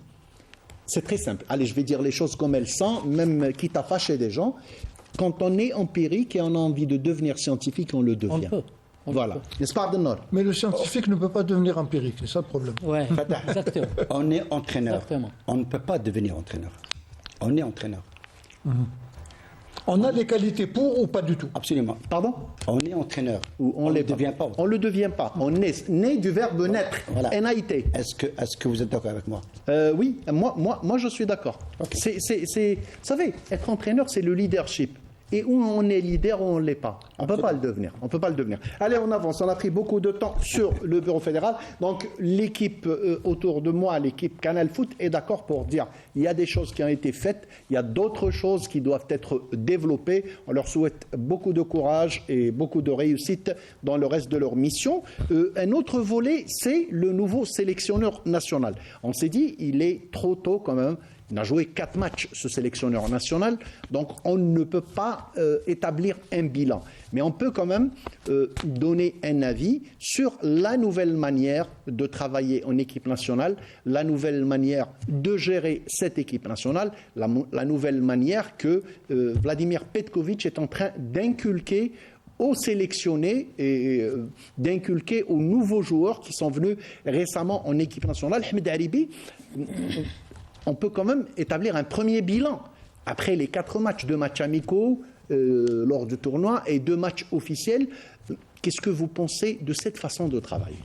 c'est très simple. Allez, je vais dire les choses comme elles sont, même quitte à fâcher des gens. Quand on est empirique et on a envie de devenir scientifique, on le devient. peut. On Voilà. peut. N'est-ce pas, Abdelnour? Mais le scientifique ne peut pas devenir empirique, c'est ça le problème. Ouais, exactement. On est entraîneur. Exactement. On ne peut pas devenir entraîneur. On est entraîneur. On a les qualités pour ou pas du tout? Absolument. Pardon? On est entraîneur. Ou on ne l'est devient pas. On ne le devient pas. On est né du verbe naître. Voilà. N-A-I-T. Est-ce que vous êtes d'accord avec moi? Oui, moi je suis d'accord. Vous savez, être entraîneur, c'est le leadership. Et où on est leader, ou on ne l'est pas. On ne peut pas le devenir. On peut pas le devenir. Allez, on avance. On a pris beaucoup de temps sur le bureau fédéral. Donc, l'équipe autour de moi, l'équipe Canal Foot, est d'accord pour dire il y a des choses qui ont été faites, il y a d'autres choses qui doivent être développées. On leur souhaite beaucoup de courage et beaucoup de réussite dans le reste de leur mission. Un autre volet, c'est le nouveau sélectionneur national. On s'est dit, il est trop tôt quand même. Il a joué 4 matchs, ce sélectionneur national, donc on ne peut pas établir un bilan. Mais on peut quand même donner un avis sur la nouvelle manière de travailler en équipe nationale, la nouvelle manière de gérer cette équipe nationale, la nouvelle manière que Vladimir Petkovic est en train d'inculquer aux sélectionnés et d'inculquer aux nouveaux joueurs qui sont venus récemment en équipe nationale. Ahmed Haribi, on peut quand même établir un premier bilan. Après les 4 matchs, 2 matchs amicaux lors du tournoi et 2 matchs officiels, qu'est-ce que vous pensez de cette façon de travailler?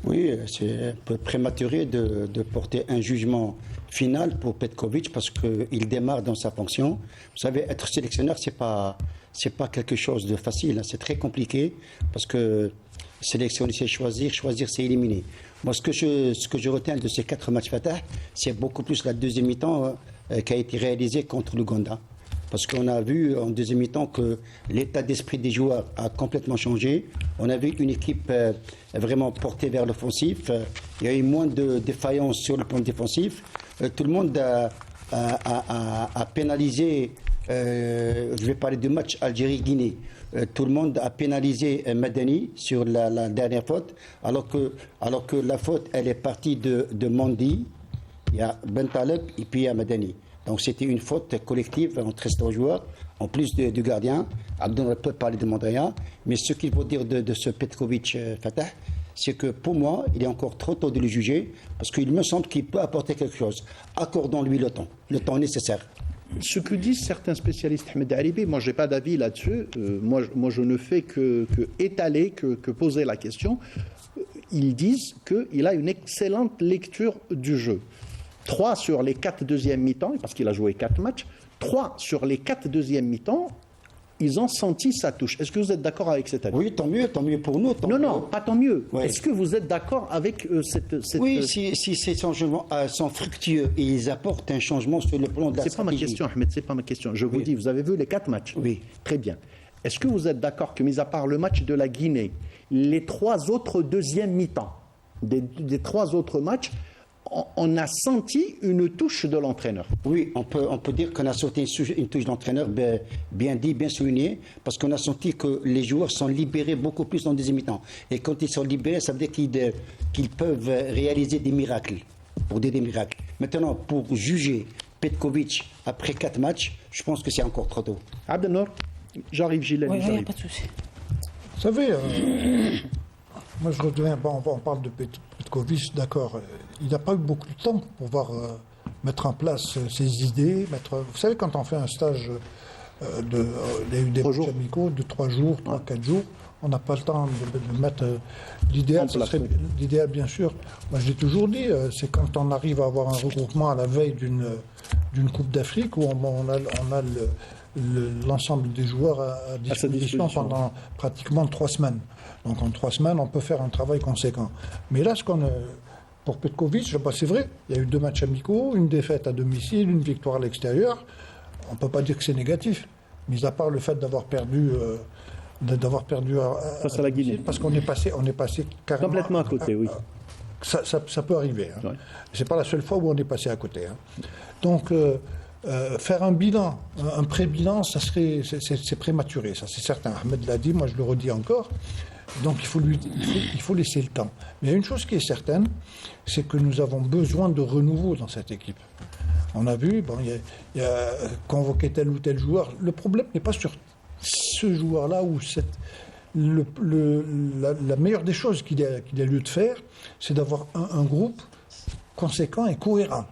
Oui, c'est un peu prématuré de porter un jugement final pour Petkovic parce qu'il démarre dans sa fonction. Vous savez, être sélectionneur, c'est pas quelque chose de facile, hein. C'est très compliqué parce que sélectionner, c'est choisir, c'est éliminer. Moi, ce que je retiens de ces 4 matchs Fatah, c'est beaucoup plus la deuxième mi-temps qui a été réalisée contre l'Ouganda. Parce qu'on a vu en deuxième mi-temps que l'état d'esprit des joueurs a complètement changé. On a vu une équipe vraiment portée vers l'offensif. Il y a eu moins de défaillances sur le plan défensif. Tout le monde a pénalisé, je vais parler du match Algérie-Guinée. Tout le monde a pénalisé Madani sur la dernière faute, alors que la faute, elle est partie de Mandi, il y a Ben Taleb et puis il y a Madani. Donc c'était une faute collective entre ces 3 joueurs, en plus du gardien. Abdel peut parler de Mandaya, mais ce qu'il faut dire de ce Petkovic Fatah, c'est que pour moi, il est encore trop tôt de le juger, parce qu'il me semble qu'il peut apporter quelque chose. Accordons-lui le temps nécessaire. Ce que disent certains spécialistes, Ahmed Haribi, moi je n'ai pas d'avis là-dessus, moi je ne fais que étaler, que poser la question. Ils disent qu'il a une excellente lecture du jeu. 3 sur les 4 deuxièmes mi-temps, parce qu'il a joué 4 matchs, 3 sur les 4 deuxièmes mi-temps, ils ont senti sa touche. Est-ce que vous êtes d'accord avec cet avis? Oui, tant mieux pour nous. Non, pas tant mieux. Ouais. Est-ce que vous êtes d'accord avec cette... Oui, si ces changements sont fructueux et ils apportent un changement sur le plan de la C'est pas ma stratégie. question, Ahmed, c'est pas ma question. Je vous dis, vous avez vu les 4 matchs? Oui. Très bien. Est-ce que vous êtes d'accord que, mis à part le match de la Guinée, les 3 autres deuxièmes mi-temps, des 3 autres matchs, on a senti une touche de l'entraîneur? Oui, on peut dire qu'on a senti une touche d'entraîneur bien dit, bien souligné, parce qu'on a senti que les joueurs sont libérés beaucoup plus en deuxième mi-temps. Et quand ils sont libérés, ça veut dire qu'ils peuvent réaliser des miracles, pour des miracles. Maintenant, pour juger Petkovic après 4 matchs, je pense que c'est encore trop tôt. Abdelnour, j'arrive, Gilles, Oui, il n'y a j'arrive. pas de souci. Vous savez, moi je reviens, bon, on parle de Petkovic, d'accord, il n'a pas eu beaucoup de temps pour pouvoir mettre en place ses idées. Vous savez, quand on fait un stage il y a eu des matchs amicaux de 3 jours, 3-4 jours, on n'a pas le temps de mettre l'idéal. L'idéal, bien sûr, moi je l'ai toujours dit, c'est quand on arrive à avoir un regroupement à la veille d'une Coupe d'Afrique où on a l'ensemble des joueurs à disposition pendant pratiquement 3 semaines. Donc en 3 semaines, on peut faire un travail conséquent. Mais là, pour Petkovic, c'est vrai, il y a eu 2 matchs amicaux, une défaite à domicile, une victoire à l'extérieur. On ne peut pas dire que c'est négatif, mis à part le fait d'avoir perdu face à la Guinée. Parce qu'on est passé carrément complètement à côté, oui. Ça peut arriver. Hein. Ouais. C'est pas la seule fois où on est passé à côté. Hein. Donc faire un bilan, un pré-bilan, c'est prématuré, ça c'est certain. Ahmed l'a dit, moi je le redis encore. Donc il faut laisser le temps. Mais il y a une chose qui est certaine, c'est que nous avons besoin de renouveau dans cette équipe. On a vu, il y a convoqué tel ou tel joueur. Le problème n'est pas sur ce joueur-là ou la meilleure des choses qu'il a lieu de faire, c'est d'avoir un groupe conséquent et cohérent.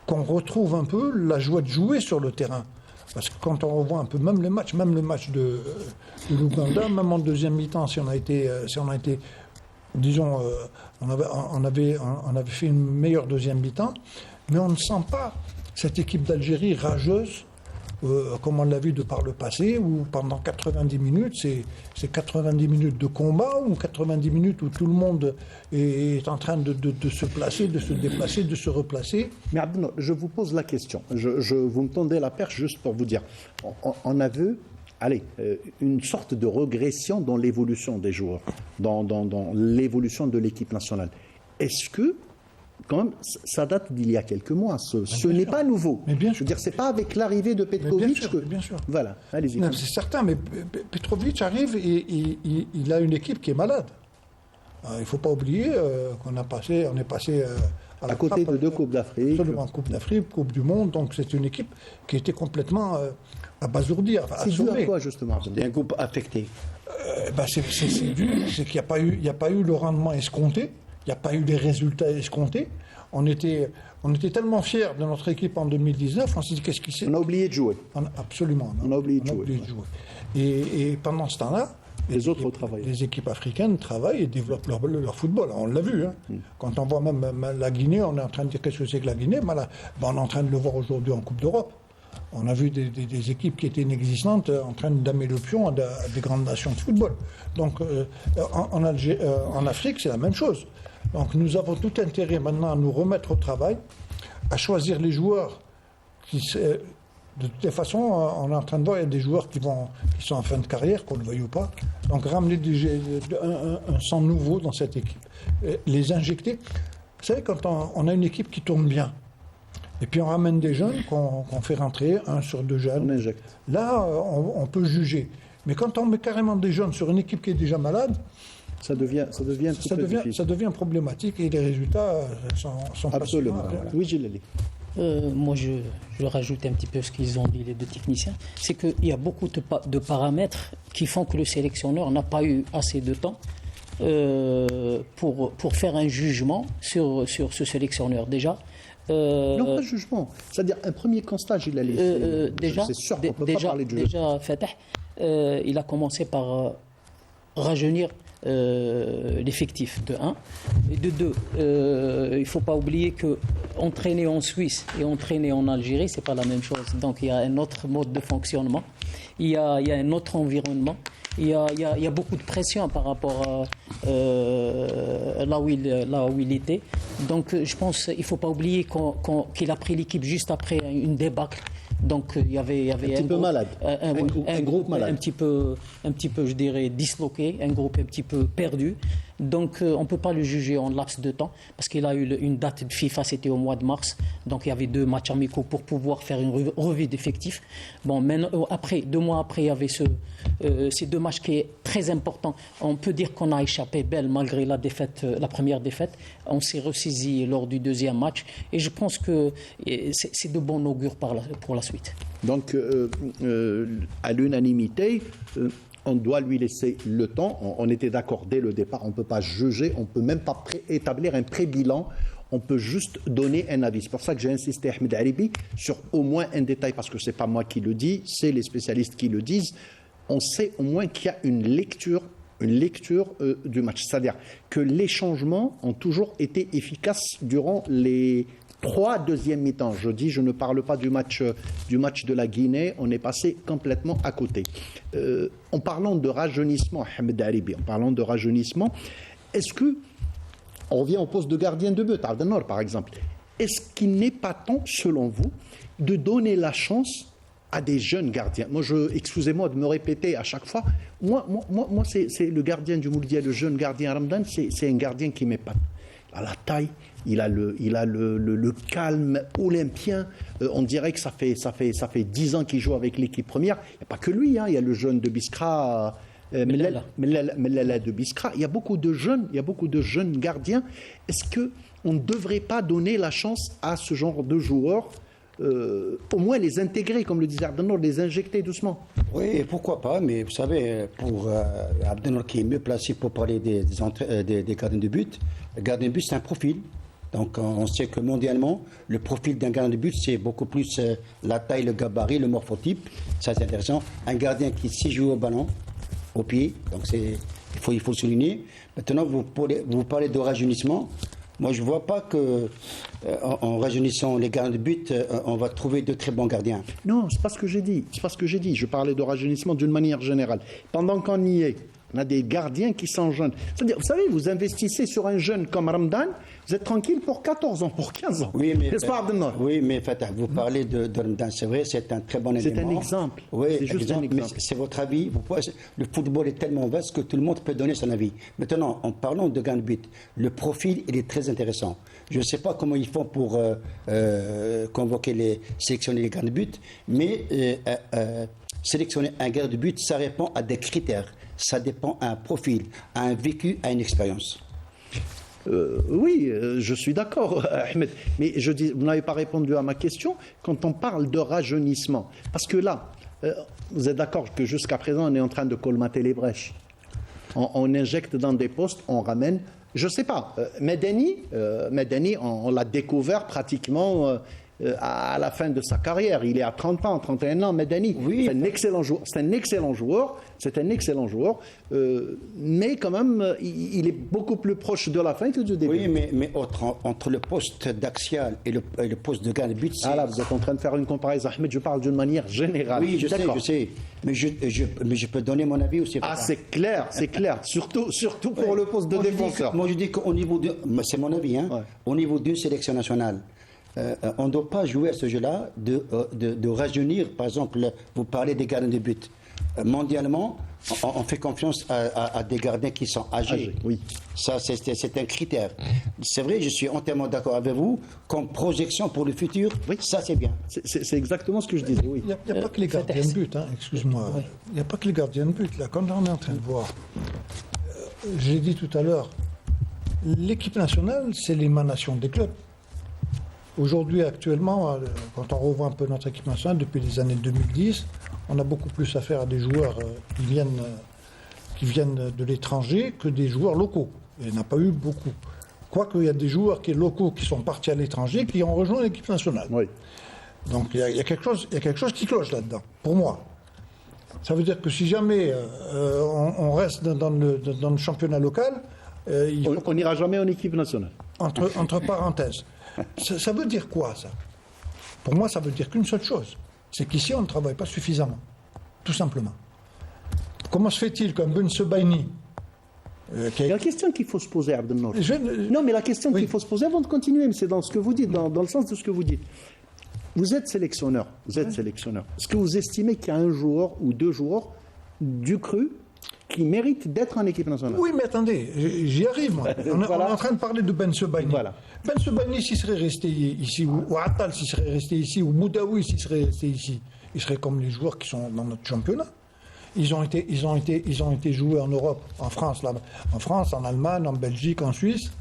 Qu'on retrouve un peu la joie de jouer sur le terrain. Parce que quand on revoit un peu, même le match de l'Ouganda, même en deuxième mi-temps, si on a été disons, on avait fait une meilleure deuxième mi-temps, mais on ne sent pas cette équipe d'Algérie rageuse, comme on l'a vu de par le passé, où pendant 90 minutes, c'est 90 minutes de combat, ou 90 minutes où tout le monde est en train de se placer, de se déplacer, de se replacer. Mais Abdel, je vous pose la question. Vous me tendez la perche juste pour vous dire. On a vu une sorte de régression dans l'évolution des joueurs, dans l'évolution de l'équipe nationale. Est-ce que, quand même, ça date d'il y a quelques mois, ce n'est pas nouveau. Mais bien sûr. Je veux dire, c'est pas avec l'arrivée de Petkovic que... Bien sûr. Voilà, allez-y. C'est certain, mais Petrovic arrive et il a une équipe qui est malade. Il ne faut pas oublier qu'on est passé à côté de 2 Coupes d'Afrique. Absolument, Coupe d'Afrique, Coupe du Monde. Donc c'est une équipe qui était complètement abasourdie. C'est dû à quoi, justement? C'est un groupe affecté. C'est qu'il n'y a pas eu le rendement escompté. Il n'y a pas eu les résultats escomptés. On était tellement fiers de notre équipe en 2019, on s'est dit qu'est-ce qui s'est... On a oublié de jouer. Absolument. On a oublié de jouer. Et pendant ce temps-là, les équipes africaines travaillent et développent leur football. On l'a vu. Hein. Quand on voit même la Guinée, on est en train de dire qu'est-ce que c'est que la Guinée. On est en train de le voir aujourd'hui en Coupe d'Europe. On a vu des équipes qui étaient inexistantes en train d'amener le pion à des grandes nations de football. Donc en Afrique, c'est la même chose. Donc nous avons tout intérêt maintenant à nous remettre au travail, à choisir les joueurs qui... De toute façon, on est en train de voir, il y a des joueurs qui sont en fin de carrière, qu'on le veuille ou pas. Donc ramener un sang nouveau dans cette équipe. Les injecter. Vous savez, quand on a une équipe qui tourne bien, et puis on ramène des jeunes, qu'on fait rentrer, 1 sur 2 jeunes, on injecte. Là, on peut juger. Mais quand on met carrément des jeunes sur une équipe qui est déjà malade, ça devient problématique et les résultats sont absolument. Voilà. Oui, Gilles. Moi, je rajoute un petit peu ce qu'ils ont dit, les 2 techniciens. C'est qu'il y a beaucoup de paramètres qui font que le sélectionneur n'a pas eu assez de temps pour faire un jugement sur ce sélectionneur. Déjà, non, pas de jugement. C'est-à-dire un premier constat, Gilles Ali. Déjà, c'est sûr qu'on ne peut pas parler de jeu. Déjà, Fatah, il a commencé par rajeunir l'effectif de 1 et de 2. Il ne faut pas oublier que entraîner en Suisse et entraîner en Algérie, c'est pas la même chose. Donc il y a un autre mode de fonctionnement, il y a un autre environnement, il y a beaucoup de pression par rapport à là où il était. Donc je pense qu'il ne faut pas oublier qu'il a pris l'équipe juste après une débâcle. Donc il y avait un petit peu malade, un groupe malade, un petit peu, je dirais, disloqué, un groupe un petit peu perdu. Donc on ne peut pas le juger en laps de temps parce qu'il a eu une date de FIFA, c'était au mois de mars. Donc il y avait 2 matchs amicaux pour pouvoir faire une revue d'effectifs. Bon, maintenant, après, 2 mois après, il y avait ces 2 matchs qui est très important. On peut dire qu'on a échappé belle malgré la défaite, la première défaite. On s'est ressaisi lors du 2e match et je pense que c'est de bon augure pour la suite. Donc à l'unanimité, On doit lui laisser le temps. On était d'accord dès le départ. On ne peut pas juger, on ne peut même pas établir un pré-bilan. On peut juste donner un avis. C'est pour ça que j'ai insisté, Ahmed Haribi, sur au moins un détail, parce que ce n'est pas moi qui le dis, c'est les spécialistes qui le disent. On sait au moins qu'il y a une lecture du match. C'est-à-dire que les changements ont toujours été efficaces durant les 3 deuxièmes mi-temps. Je ne parle pas du match de la Guinée, on est passé complètement à côté. En parlant de rajeunissement, Ahmed Haribi, est-ce que, on revient au poste de gardien de but, Abdelnour par exemple, est-ce qu'il n'est pas temps, selon vous, de donner la chance à des jeunes gardiens? Moi, excusez-moi de me répéter à chaque fois, moi c'est le gardien du Mouldia, le jeune gardien Ramdan, c'est un gardien qui m'épate. À la taille, il a le calme olympien. On dirait que ça fait 10 ans qu'il joue avec l'équipe première. Il n'y a pas que lui, il y a le jeune de Biskra, Mellala de Biskra. Il y a beaucoup de jeunes gardiens. Est-ce qu'on ne devrait pas donner la chance à ce genre de joueurs, au moins les intégrer, comme le disait Abdelnour, les injecter doucement? Oui, pourquoi pas, mais vous savez, pour Abdelnour qui est mieux placé pour parler des gardiens de but, le gardien de but c'est un profil. Donc on sait que mondialement, le profil d'un gardien de but c'est beaucoup plus la taille, le gabarit, le morphotype. Ça c'est intéressant. Un gardien qui sait jouer au ballon, au pied, donc il faut le souligner. Maintenant, vous parlez de rajeunissement. Moi, je ne vois pas que en rajeunissant les gardiens de but, on va trouver de très bons gardiens. Non, c'est pas ce que j'ai dit. Je parlais de rajeunissement d'une manière générale. Pendant qu'on y est, on a des gardiens qui sont jeunes. C'est-à-dire, vous savez, vous investissez sur un jeune comme Ramdan, vous êtes tranquille pour 14 ans, pour 15 ans. Oui, mais, n'est-ce pas, Abdelnour? Oui, mais Fatah, vous parlez de Ramdan, c'est vrai, c'est un très bon élément. C'est un exemple. Oui, c'est juste un exemple. Mais c'est votre avis. Le football est tellement vaste que tout le monde peut donner son avis. Maintenant, en parlant de gain de but, le profil, il est très intéressant. Je ne sais pas comment ils font pour sélectionner les gardiens de but, mais sélectionner un gardien de but, ça répond à des critères. Ça dépend à un profil, à un vécu, à une expérience. Oui, je suis d'accord, Ahmed. Mais vous n'avez pas répondu à ma question quand on parle de rajeunissement. Parce que là, vous êtes d'accord que jusqu'à présent, on est en train de colmater les brèches. On injecte dans des postes, on ramène. Je ne sais pas. Medeni, on l'a découvert pratiquement à la fin de sa carrière. Il est à 30 ans, 31 ans, Medeni. Oui. C'est un excellent joueur. Mais quand même, il est beaucoup plus proche de la fin que du début. Oui, mais entre le poste d'axial et le poste de gardien de but, c'est... Ah là, vous êtes en train de faire une comparaison. Ahmed, je parle d'une manière générale. Oui, je sais. Mais je peux donner mon avis aussi. Ah, c'est clair. Surtout pour le poste de défenseur. Moi, je dis qu'au niveau de... C'est mon avis, hein. Ouais. Au niveau d'une sélection nationale, on ne doit pas jouer à ce jeu-là de rajeunir. Par exemple, vous parlez des gardiens de but. Mondialement, on fait confiance à des gardiens qui sont âgés. Oui. Ça, c'est un critère. C'est vrai, je suis entièrement d'accord avec vous. Comme projection pour le futur, oui, ça c'est bien. C'est exactement ce que je disais, oui. Il n'y a pas que les gardiens de but, hein, excuse-moi. Oui. Il n'y a pas que les gardiens de but. Là, comme on est en train de voir, j'ai dit tout à l'heure, l'équipe nationale, c'est l'émanation des clubs. Aujourd'hui, actuellement, quand on revoit un peu notre équipe nationale, depuis les années 2010, on a beaucoup plus affaire à des joueurs qui viennent de l'étranger que des joueurs locaux. Il n'y en a pas eu beaucoup. Quoique, il y a des joueurs locaux qui sont partis à l'étranger qui ont rejoint l'équipe nationale. Oui. Donc, il y a quelque chose qui cloche là-dedans, pour moi. Ça veut dire que si jamais on reste dans le championnat local... on n'ira jamais en équipe nationale. Entre parenthèses. Ça veut dire quoi, ça? Pour moi, ça veut dire qu'une seule chose. C'est qu'ici, on ne travaille pas suffisamment. Tout simplement. Comment se fait-il qu'un Ben Sebaini... La question qu'il faut se poser, Abdelnour. Non, mais la question qu'il faut se poser avant de continuer, c'est dans ce que vous dites, dans le sens de ce que vous dites. Vous êtes sélectionneur. Est-ce que vous estimez qu'il y a un joueur ou deux joueurs du cru qui méritent d'être en équipe nationale? Oui, mais attendez, j'y arrive, moi. On est en train de parler de Ben Sebaini. Voilà. Ben Sebaini, s'il serait resté ici, ou Attal, s'il serait resté ici, ou Moudaoui, s'il serait resté ici, il serait comme les joueurs qui sont dans notre championnat. Ils ont été joués en Europe, en France, en Allemagne, en Belgique, en Suisse,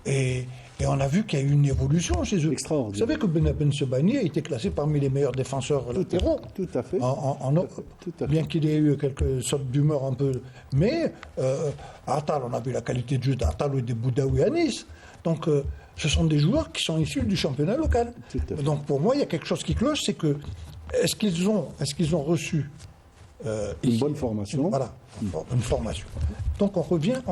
et Et on a vu qu'il y a eu une évolution chez eux. Extraordinaire. Vous savez que Ben Sebaini a été classé parmi les meilleurs défenseurs latéraux Tout à fait. en Europe. Tout à fait. Bien qu'il ait eu quelques sortes d'humeur un peu. Mais Attal, on a vu la qualité de jeu d'Attal ou de Boudaoui à Nice. Donc ce sont des joueurs qui sont issus du championnat local. Tout à fait. Donc pour moi, il y a quelque chose qui cloche, c'est que est-ce qu'ils ont reçu Une bonne formation. Voilà, une formation. Donc on revient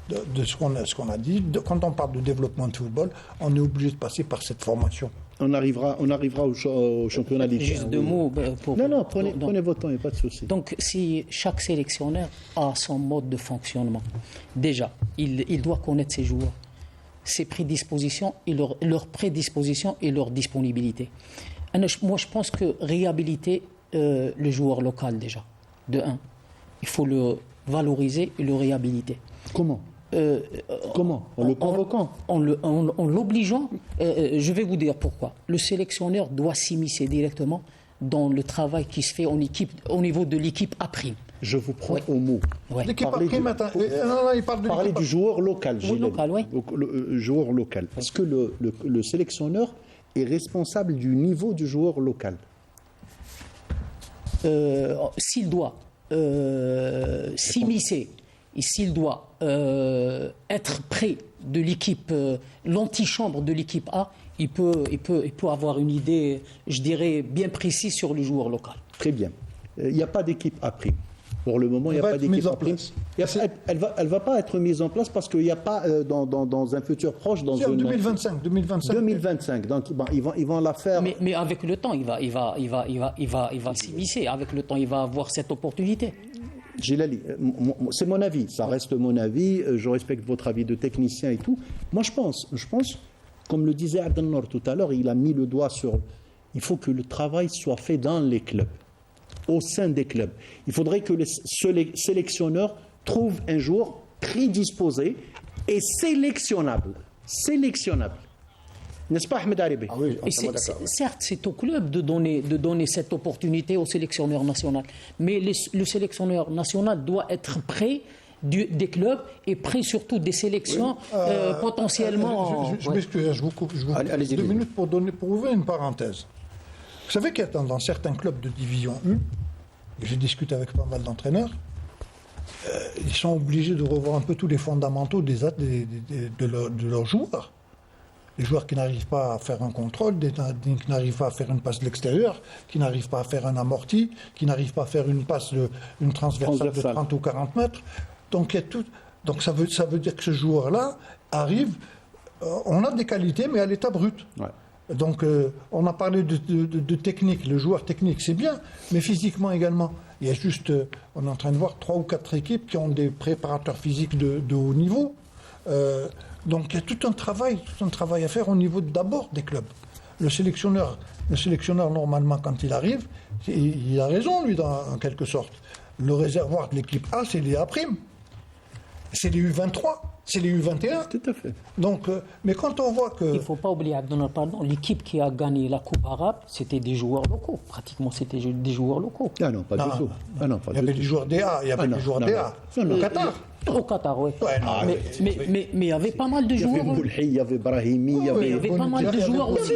de ce qu'on a dit. Quand on parle de développement de football, on est obligé de passer par cette formation. On arrivera au championnat des Juste deux mots. Non, prenez votre temps, il n'y a pas de souci. Donc, si chaque sélectionneur a son mode de fonctionnement, déjà, il doit connaître ses joueurs, ses prédispositions et leurs prédispositions et leur disponibilité. Moi, je pense que réhabiliter le joueur local, déjà, de un, il faut le valoriser et le réhabiliter. Comment En le convoquant. En l'obligeant, je vais vous dire pourquoi. Le sélectionneur doit s'immiscer directement dans le travail qui se fait en équipe, au niveau de l'équipe A'. Je vous prends Ouais. au mot. Ouais. L'équipe Parlez après, du- maintenant, il parle de Parlez l'équipe du joueur local. Gilles. local, oui. Donc, le joueur local. Parce que le sélectionneur est responsable du niveau du joueur local. S'il doit s'immiscer et s'il doit être près de l'équipe, l'antichambre de l'équipe A, il peut avoir une idée, je dirais, bien précise sur le joueur local. Très bien. Il n'y a pas d'équipe A'. Pour le moment, il n'y a va pas être d'équipe mise en A'. place. Elle va pas être mise en place parce qu'il n'y a pas dans un futur proche, dans C'est en une 2025. 2025. Donc bon, ils vont la faire. Mais avec le temps, il va s'immiscer. Avec le temps, il va avoir cette opportunité. Gilali, c'est mon avis, ça reste mon avis, je respecte votre avis de technicien et tout. Moi je pense, comme le disait Abdelnour tout à l'heure, il a mis le doigt sur... Il faut que le travail soit fait dans les clubs, au sein des clubs. Il faudrait que les sélectionneurs trouvent un joueur prédisposé et sélectionnable. N'est-ce pas Ahmed Aribi? Ah oui, Et certes, c'est au club de donner cette opportunité au sélectionneur national. Mais le sélectionneur national doit être près des clubs et près surtout des sélections potentiellement. Je m'excuse, je vous coupe. Allez-y, 2 allez-y. minutes pour ouvrir une parenthèse. Vous savez qu'il y a dans certains clubs de division 1, et j'ai discuté avec pas mal d'entraîneurs, ils sont obligés de revoir un peu tous les fondamentaux de leurs joueurs. Les joueurs qui n'arrivent pas à faire un contrôle, qui n'arrivent pas à faire une passe de l'extérieur, qui n'arrivent pas à faire un amorti, qui n'arrivent pas à faire une passe, une transversale de 30 ou 40 mètres. Donc, il y a tout. Donc ça veut dire que ce joueur-là arrive, on a des qualités, mais à l'état brut. Ouais. Donc on a parlé de technique, le joueur technique c'est bien, mais physiquement également. Il y a juste, on est en train de voir 3 ou 4 équipes qui ont des préparateurs physiques de haut niveau. Donc il y a tout un travail à faire au niveau d'abord des clubs. Le sélectionneur normalement quand il arrive, il a raison lui en quelque sorte. Le réservoir de l'équipe A c'est les A', c'est les U23, c'est les U21. Tout à fait. Donc, mais quand on voit que... Il ne faut pas oublier, Abdelnour, pardon, l'équipe qui a gagné la Coupe arabe, c'était des joueurs locaux. Pratiquement, c'était des joueurs locaux. Ah non, pas du tout. Ah non, pas Il y avait du des tout. joueurs DA, il y avait non, des joueurs non, DA. non, non. Au Qatar. Au Qatar, oui. Ouais, non, mais il y avait pas mal de Il y avait joueurs. Moulhi, il y avait Brahimi, il y Oui, avait... Il y avait pas mal de joueurs aussi.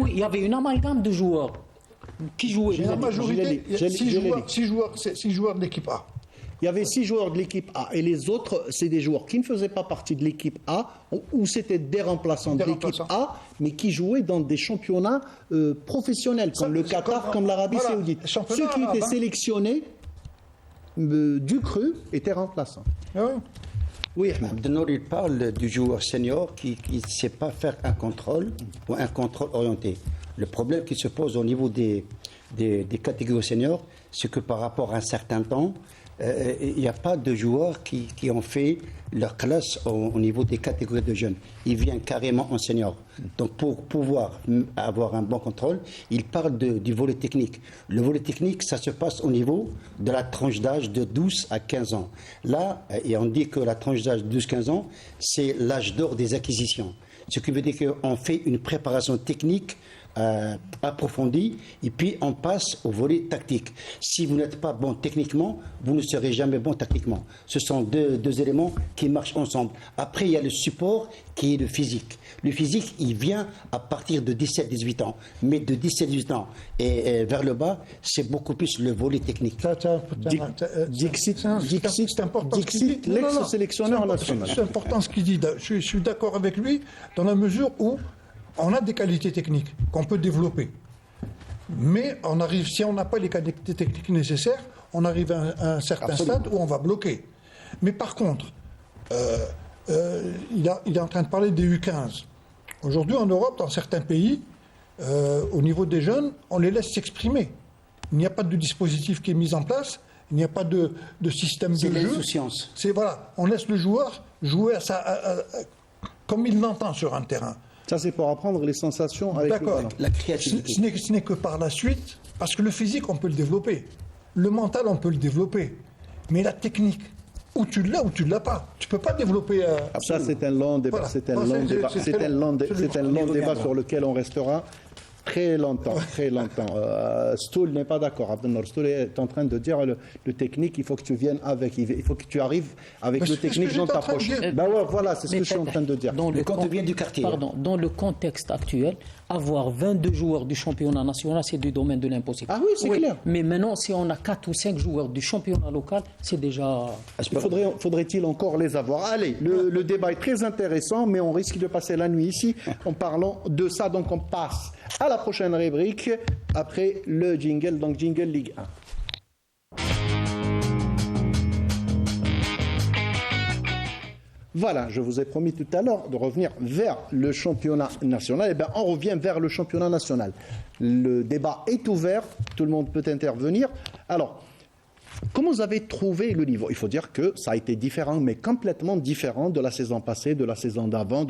Oui, il y avait une amalgame de joueurs qui jouaient. La majorité, il y a je l'ai 6 joueurs de l'équipe A. Il y avait 6 joueurs de l'équipe A et les autres, c'est des joueurs qui ne faisaient pas partie de l'équipe A ou c'était des remplaçants de l'équipe A, mais qui jouaient dans des championnats professionnels comme le Qatar, comme l'Arabie voilà, Saoudite. les championnats Ceux qui arabes, étaient hein. sélectionnés du cru étaient remplaçants. Ah ouais. Oui, Ahmed. Abdelnour, il parle du joueur senior qui ne sait pas faire un contrôle ou un contrôle orienté. Le problème qui se pose au niveau des catégories seniors, c'est que par rapport à un certain temps, il n'y a pas de joueurs qui ont fait leur classe au niveau des catégories de jeunes. Ils viennent carrément en senior. Donc pour pouvoir avoir un bon contrôle, il parle du volet technique. Le volet technique, ça se passe au niveau de la tranche d'âge de 12 à 15 ans. Là, et on dit que la tranche d'âge de 12-15 ans, c'est l'âge d'or des acquisitions. Ce qui veut dire qu'on fait une préparation technique approfondie, et puis on passe au volet tactique. Si vous n'êtes pas bon techniquement, vous ne serez jamais bon tactiquement. Ce sont deux éléments qui marchent ensemble. Après, il y a le support qui est le physique. Le physique, il vient à partir de 17-18 ans. Mais de 17-18 ans et vers le bas, c'est beaucoup plus le volet technique. Dixit, C'est important. Dixit, l'ex-sélectionneur national. C'est important ce qu'il dit. Je suis d'accord avec lui dans la mesure où on a des qualités techniques qu'on peut développer. Mais si on n'a pas les qualités techniques nécessaires, on arrive à un certain stade où on va bloquer. Mais par contre, il est en train de parler des U15. Aujourd'hui, en Europe, dans certains pays, au niveau des jeunes, on les laisse s'exprimer. Il n'y a pas de dispositif qui est mis en place, il n'y a pas de système de jeu. C'est l'insouciance. Voilà, on laisse le joueur jouer comme il l'entend sur un terrain. Ça, c'est pour apprendre les sensations avec le D'accord. ballon. La créativité. Ce n'est que par la suite, parce que le physique, on peut le développer. Le mental, on peut le développer. Mais la technique, ou tu l'as ou tu ne l'as pas. Tu ne peux pas développer... Ça, c'est un long débat. Voilà. C'est un Non, long c'est- débat. c'est C'est très un long. long débat reviendra. sur lequel on restera très longtemps. Très longtemps. Stoll n'est pas d'accord. Abdelnour Stoll est en train de dire le technique, il faut que tu viennes avec. Il faut que tu arrives avec Mais le c'est ce que technique j'étais dans en ta train de poche. dire. Ben ouais, voilà, c'est ce Mais que je suis en train de dire. Dans Le compte vient du quartier. Pardon, dans le contexte actuel, avoir 22 joueurs du championnat national, c'est du domaine de l'impossible. Ah oui, c'est clair. Mais maintenant, si on a 4 ou 5 joueurs du championnat local, c'est déjà... Faudrait-il encore les avoir? Allez, le débat est très intéressant, mais on risque de passer la nuit ici en parlant de ça. Donc on passe à la prochaine rubrique après le jingle, donc jingle Ligue 1. Voilà, je vous ai promis tout à l'heure de revenir vers le championnat national. Eh bien, on revient vers le championnat national. Le débat est ouvert, tout le monde peut intervenir. Alors, comment vous avez trouvé le niveau? Il faut dire que ça a été différent, mais complètement différent de la saison passée, de la saison d'avant.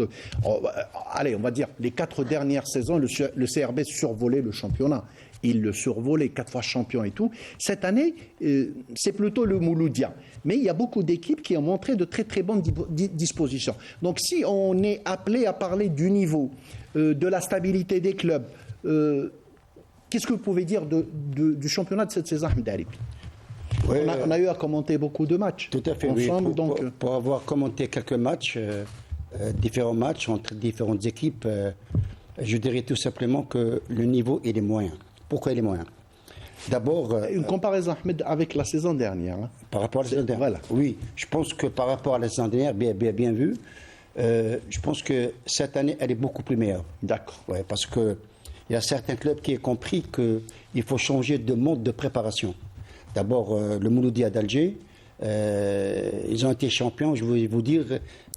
Allez, on va dire, les 4 dernières saisons, le CRB survolait le championnat. Il le survolait, 4 fois champion et tout. Cette année, c'est plutôt le Mouloudia. Mais il y a beaucoup d'équipes qui ont montré de très très bonnes dispositions. Donc si on est appelé à parler du niveau, de la stabilité des clubs, qu'est-ce que vous pouvez dire du championnat de cette saison, Ahmed Haribi? Oui, On a eu à commenter beaucoup de matchs Tout à fait, ensemble. oui. Donc, Pour avoir commenté quelques matchs, différents matchs entre différentes équipes, je dirais tout simplement que le niveau il est moyen. Pourquoi il est moyen? D'abord, une comparaison, Ahmed, avec la saison dernière. Hein. par rapport à la saison dernière. Voilà. Oui, je pense que par rapport à la saison dernière, bien vu, je pense que cette année, elle est beaucoup plus meilleure. D'accord. Ouais, parce qu'il y a certains clubs qui ont compris qu'il faut changer de mode de préparation. D'abord, le Mouloudia d'Alger, ils ont été champions, je vais vous dire,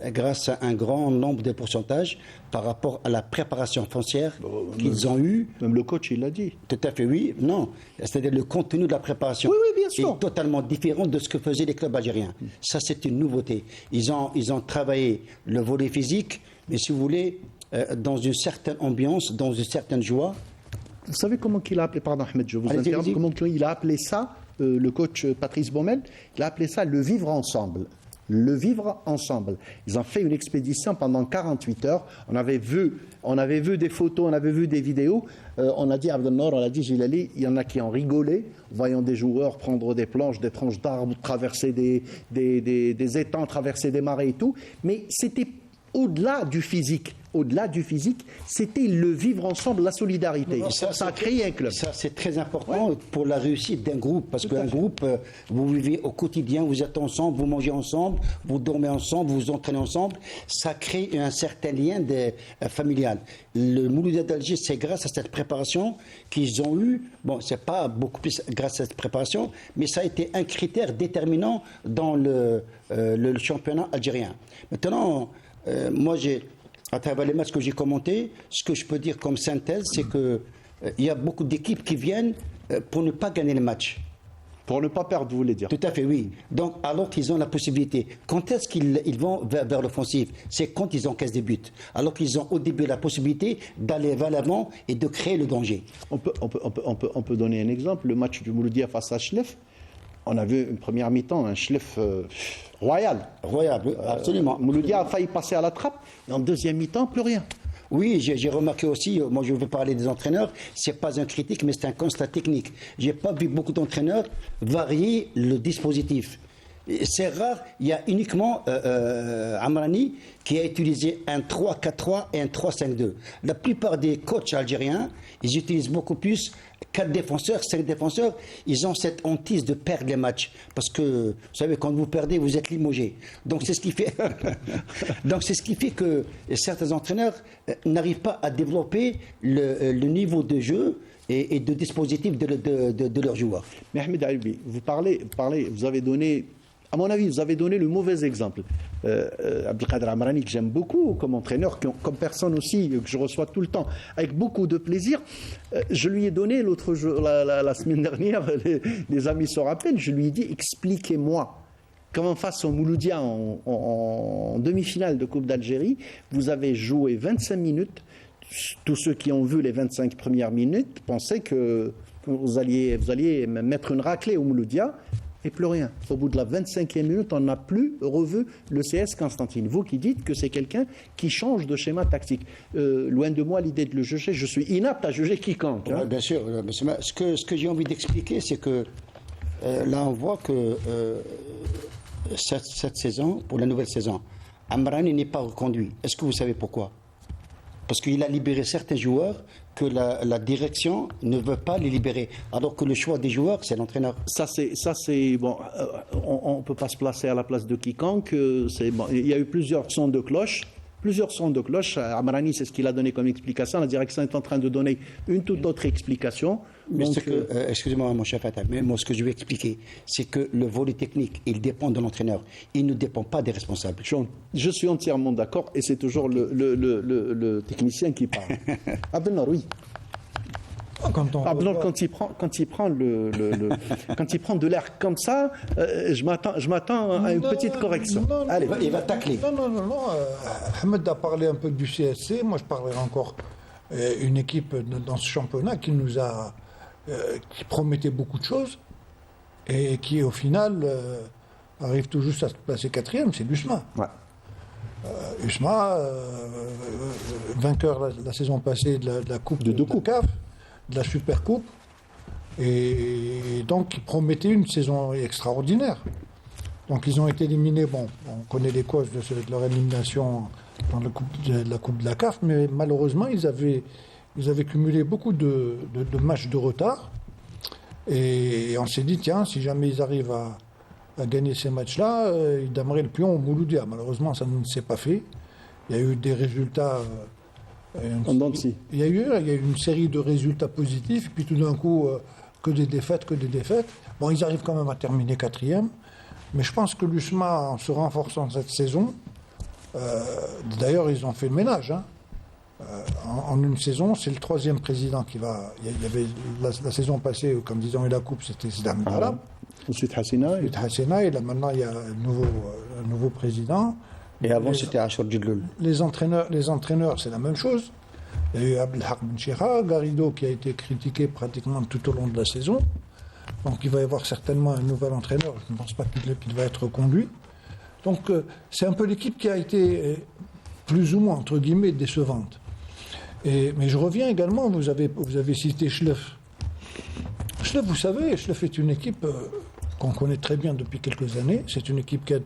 grâce à un grand nombre de pourcentages par rapport à la préparation foncière qu'ils ont eue. Même le coach, il l'a dit. Tout à fait, oui. Non, c'est-à-dire le contenu de la préparation bien sûr. est totalement différent de ce que faisaient les clubs algériens. Ça, c'est une nouveauté. Ils ont travaillé le volet physique, mais si vous voulez, dans une certaine ambiance, dans une certaine joie. Vous savez comment il a appelé, pardon Ahmed, je vous Allez-y, interromps, allez-y. comment il a appelé ça, le coach Patrice Baumel, il a appelé ça le vivre ensemble. Le vivre ensemble. Ils ont fait une expédition pendant 48 heures. On avait vu des photos, on avait vu des vidéos. On a dit à Abdelnour, on a dit Gilali, il y en a qui ont rigolé, voyant des joueurs prendre des planches, des tranches d'arbres, traverser des étangs, traverser des marais et tout. Mais c'était au-delà du physique. Au-delà du physique, c'était le vivre ensemble, la solidarité. Ça a créé un club. Ça, c'est très important pour la réussite d'un groupe. Parce qu'un groupe, vous vivez au quotidien, vous êtes ensemble, vous mangez ensemble, vous dormez ensemble, vous vous entraînez ensemble. Ça crée un certain lien familial. Le Mouloudia d'Alger, c'est grâce à cette préparation qu'ils ont eu. Bon, c'est pas beaucoup plus grâce à cette préparation, mais ça a été un critère déterminant dans le championnat algérien. Maintenant, moi, à travers les matchs que j'ai commentés, ce que je peux dire comme synthèse, c'est qu'il y a beaucoup d'équipes qui viennent pour ne pas gagner les matchs. Pour ne pas perdre, vous voulez dire. Tout à fait, oui. Donc, alors qu'ils ont la possibilité. Quand est-ce qu'ils vont vers l'offensive? C'est quand ils encaissent des buts. Alors qu'ils ont au début la possibilité d'aller vers l'avant et de créer le danger. On peut donner un exemple. Le match du Mouloudia face à Chlef, on a vu une première mi-temps, un Chlef royal. Royal, absolument. Mouloudia a failli passer à la trappe, et en deuxième mi-temps, plus rien. Oui, j'ai remarqué aussi, moi je veux parler des entraîneurs, c'est pas un critique, mais c'est un constat technique. J'ai pas vu beaucoup d'entraîneurs varier le dispositif. C'est rare, il y a uniquement Amrani qui a utilisé un 3-4-3 et un 3-5-2. La plupart des coachs algériens, ils utilisent beaucoup plus 4 défenseurs, 5 défenseurs. Ils ont cette hantise de perdre les matchs. Parce que, vous savez, quand vous perdez, vous êtes limogé. Donc c'est ce qui fait, donc, c'est ce qui fait que certains entraîneurs n'arrivent pas à développer le niveau de jeu et de dispositif de leurs joueurs. Mais Ahmed Aïbi, vous vous avez donné, à mon avis, vous avez donné le mauvais exemple. Abdelkader Amrani, que j'aime beaucoup comme entraîneur, comme personne aussi, que je reçois tout le temps, avec beaucoup de plaisir. Je lui ai donné l'autre jour, la semaine dernière, les amis se rappellent, je lui ai dit, expliquez-moi comment face au Mouloudia en demi-finale de Coupe d'Algérie, vous avez joué 25 minutes. Tous ceux qui ont vu les 25 premières minutes pensaient que vous alliez mettre une raclée au Mouloudia. Et plus rien. Au bout de la 25e minute, on n'a plus revu le CS Constantine. Vous qui dites que c'est quelqu'un qui change de schéma tactique. Loin de moi l'idée de le juger. Je suis inapte à juger quiconque. Hein. Bien sûr. Ce que j'ai envie d'expliquer, c'est que là, on voit que cette saison, pour la nouvelle saison, Amrani n'est pas reconduit. Est-ce que vous savez pourquoi? Parce qu'il a libéré certains joueurs que la direction ne veut pas les libérer. Alors que le choix des joueurs, c'est l'entraîneur. Ça c'est bon. On ne peut pas se placer à la place de quiconque. Bon. Il y a eu plusieurs sons de cloche. Amrani, c'est ce qu'il a donné comme explication. La direction est en train de donner une toute autre explication. Mais excusez-moi, mon cher Fatah, mais moi, ce que je vais expliquer, c'est que le volet technique, il dépend de l'entraîneur. Il ne dépend pas des responsables. Je suis entièrement d'accord, et c'est toujours le technicien qui parle. Abdelnour, oui. Abdelnour, quand il prend de l'air comme ça, je m'attends à une petite correction. Allez, il va tacler. Non. Ahmed a parlé un peu du CSC. Moi, je parlerai encore une équipe dans ce championnat qui nous a, qui promettait beaucoup de choses et qui, au final, arrive tout juste à se placer 4e. C'est l'USMA. Ouais. USMA, vainqueur la saison passée de la Coupe de CAF, de la Super Coupe, et donc ils promettaient une saison extraordinaire. Donc ils ont été éliminés, bon, on connaît les causes de leur élimination dans la Coupe de la CAF, mais malheureusement ils avaient cumulé beaucoup de matchs de retard, et on s'est dit, tiens, si jamais ils arrivent à gagner ces matchs-là, ils dameraient le pion au Mouloudia. Malheureusement, ça ne s'est pas fait. Il y a eu des résultats... Il y a eu une série de résultats positifs, puis tout d'un coup, que des défaites. Bon, ils arrivent quand même à terminer 4e, mais je pense que l'USMA, en se renforçant cette saison, d'ailleurs, ils ont fait le ménage. Hein. En une saison, c'est le 3e président qui va... Il y avait la saison passée, comme disons, et la Coupe, c'était Zidane Dara. Ensuite Hassina. Et là, maintenant, il y a un nouveau président. Et avant, c'était Achor Djigloul. Les entraîneurs, c'est la même chose. Il y a eu Abdelhak Benchira, Garrido qui a été critiqué pratiquement tout au long de la saison. Donc il va y avoir certainement un nouvel entraîneur. Je ne pense pas qu'il va être reconduit. Donc c'est un peu l'équipe qui a été plus ou moins, entre guillemets, décevante. Mais je reviens également, vous avez cité Schleff. Schleff, vous savez, Schleff est une équipe qu'on connaît très bien depuis quelques années. C'est une équipe qui a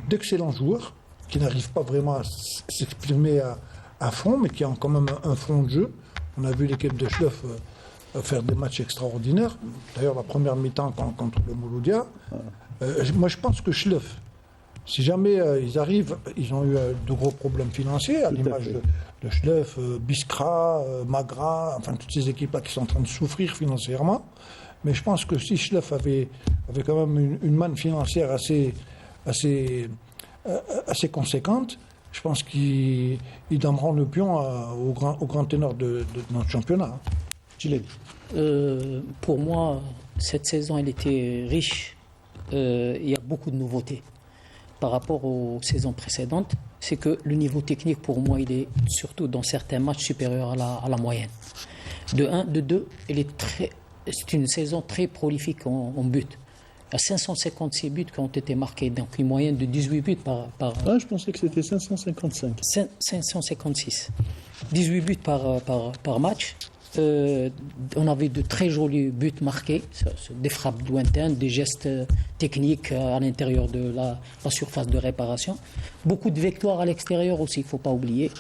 d'excellents joueurs qui n'arrivent pas vraiment à s'exprimer à fond, mais qui ont quand même un fond de jeu. On a vu l'équipe de Schleff faire des matchs extraordinaires. D'ailleurs, la première mi-temps contre le Mouloudia. Moi, je pense que Schleff, si jamais ils arrivent, ils ont eu de gros problèmes financiers, à l'image de Schleff, Biskra, Magra, enfin toutes ces équipes-là qui sont en train de souffrir financièrement. Mais je pense que si Schleff avait quand même une manne financière assez conséquente, je pense qu'ils donneront le pion au grand ténor de notre championnat. Pour moi, cette saison, elle était riche. Il y a beaucoup de nouveautés par rapport aux saisons précédentes. C'est que le niveau technique, pour moi, il est surtout dans certains matchs supérieur à la moyenne. De 1, de 2, c'est une saison très prolifique en but. Il y a 556 buts qui ont été marqués, donc une moyenne de 18 buts par... Ah, je pensais que c'était 555. 556. 18 buts par match. On avait de très jolis buts marqués, des frappes lointaines, des gestes techniques à l'intérieur de la surface de réparation. Beaucoup de victoires à l'extérieur aussi, il ne faut pas oublier.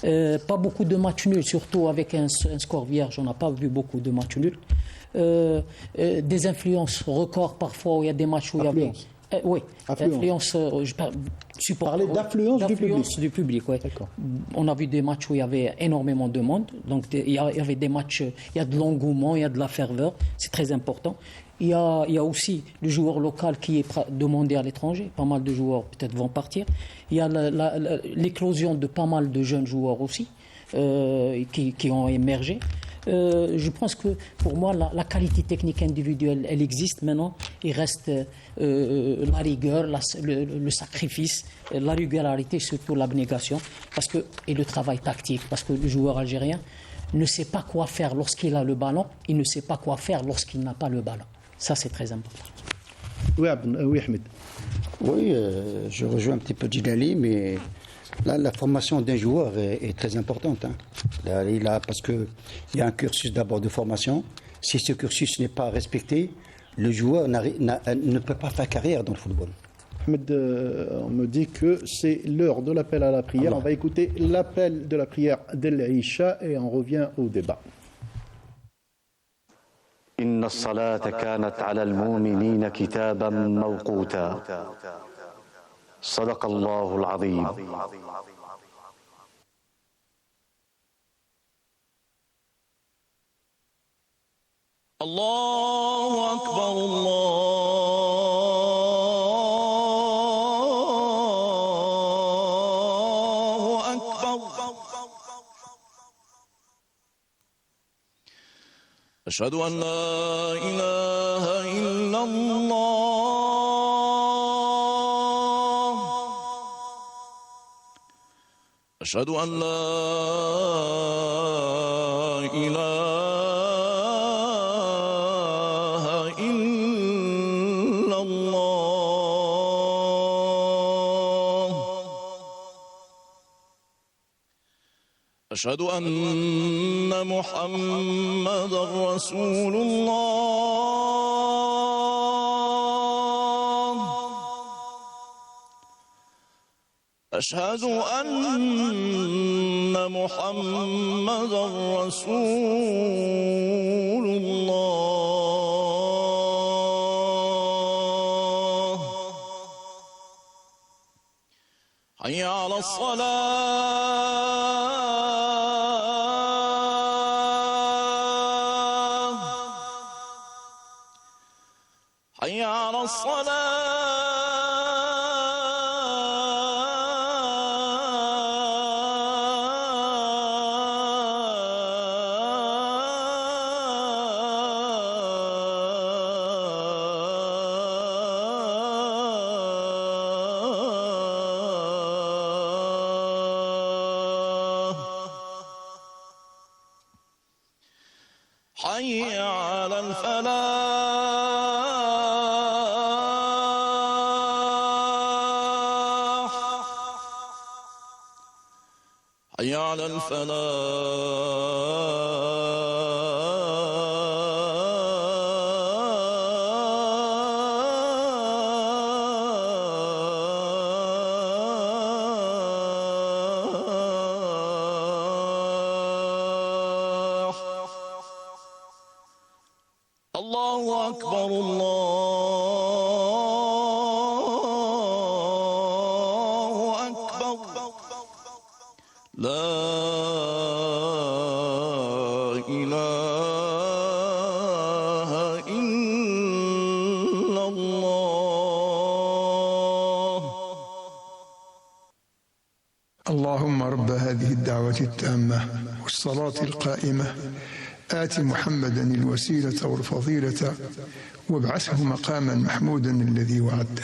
Pas beaucoup de matchs nuls, surtout avec un score vierge, on n'a pas vu beaucoup de matchs nuls. Des influences records parfois où il y a des matchs où il y avait... oui, influence. Je parlais d'affluence du public. Oui. On a vu des matchs où il y avait énormément de monde. Donc il y avait des matchs, il y a de l'engouement, il y a de la ferveur. C'est très important. Il y a aussi le joueur local qui est demandé à l'étranger. Pas mal de joueurs peut-être vont partir. Il y a l'éclosion de pas mal de jeunes joueurs aussi qui ont émergé. Je pense que pour moi, la qualité technique individuelle, elle existe maintenant. Il reste la rigueur, le sacrifice, la régularité, surtout l'abnégation, et le travail tactique. Parce que le joueur algérien ne sait pas quoi faire lorsqu'il a le ballon, il ne sait pas quoi faire lorsqu'il n'a pas le ballon. Ça, c'est très important. Oui, Ahmed. Oui, je rejoins un petit peu Djilali, mais là, la formation d'un joueur est très importante. Hein. Parce qu'il y a un cursus d'abord de formation. Si ce cursus n'est pas respecté, le joueur ne peut pas faire carrière dans le football. Ahmed, on me dit que c'est l'heure de l'appel à la prière. Allah. On va écouter l'appel de la prière d'El-Isha et on revient au débat. إن الصلاة كانت على المؤمنين كتابا موقوتا صدق الله العظيم الله أكبر الله أكبر أشهد أن لا إله إلا الله أشهد أن لا إله إلا الله أشهد أن محمد رسول الله أشهد أن محمد رسول الله حي على الصلاة حي على الصلاة حي على الفلاح حي على الفلاح الله أكبر الله أكبر لا إله إلا الله اللهم رب هذه الدعوة التامة والصلاة القائمة آت محمدا الوسيلة والفضيلة وابعثه مقاما محمودا الذي وعده.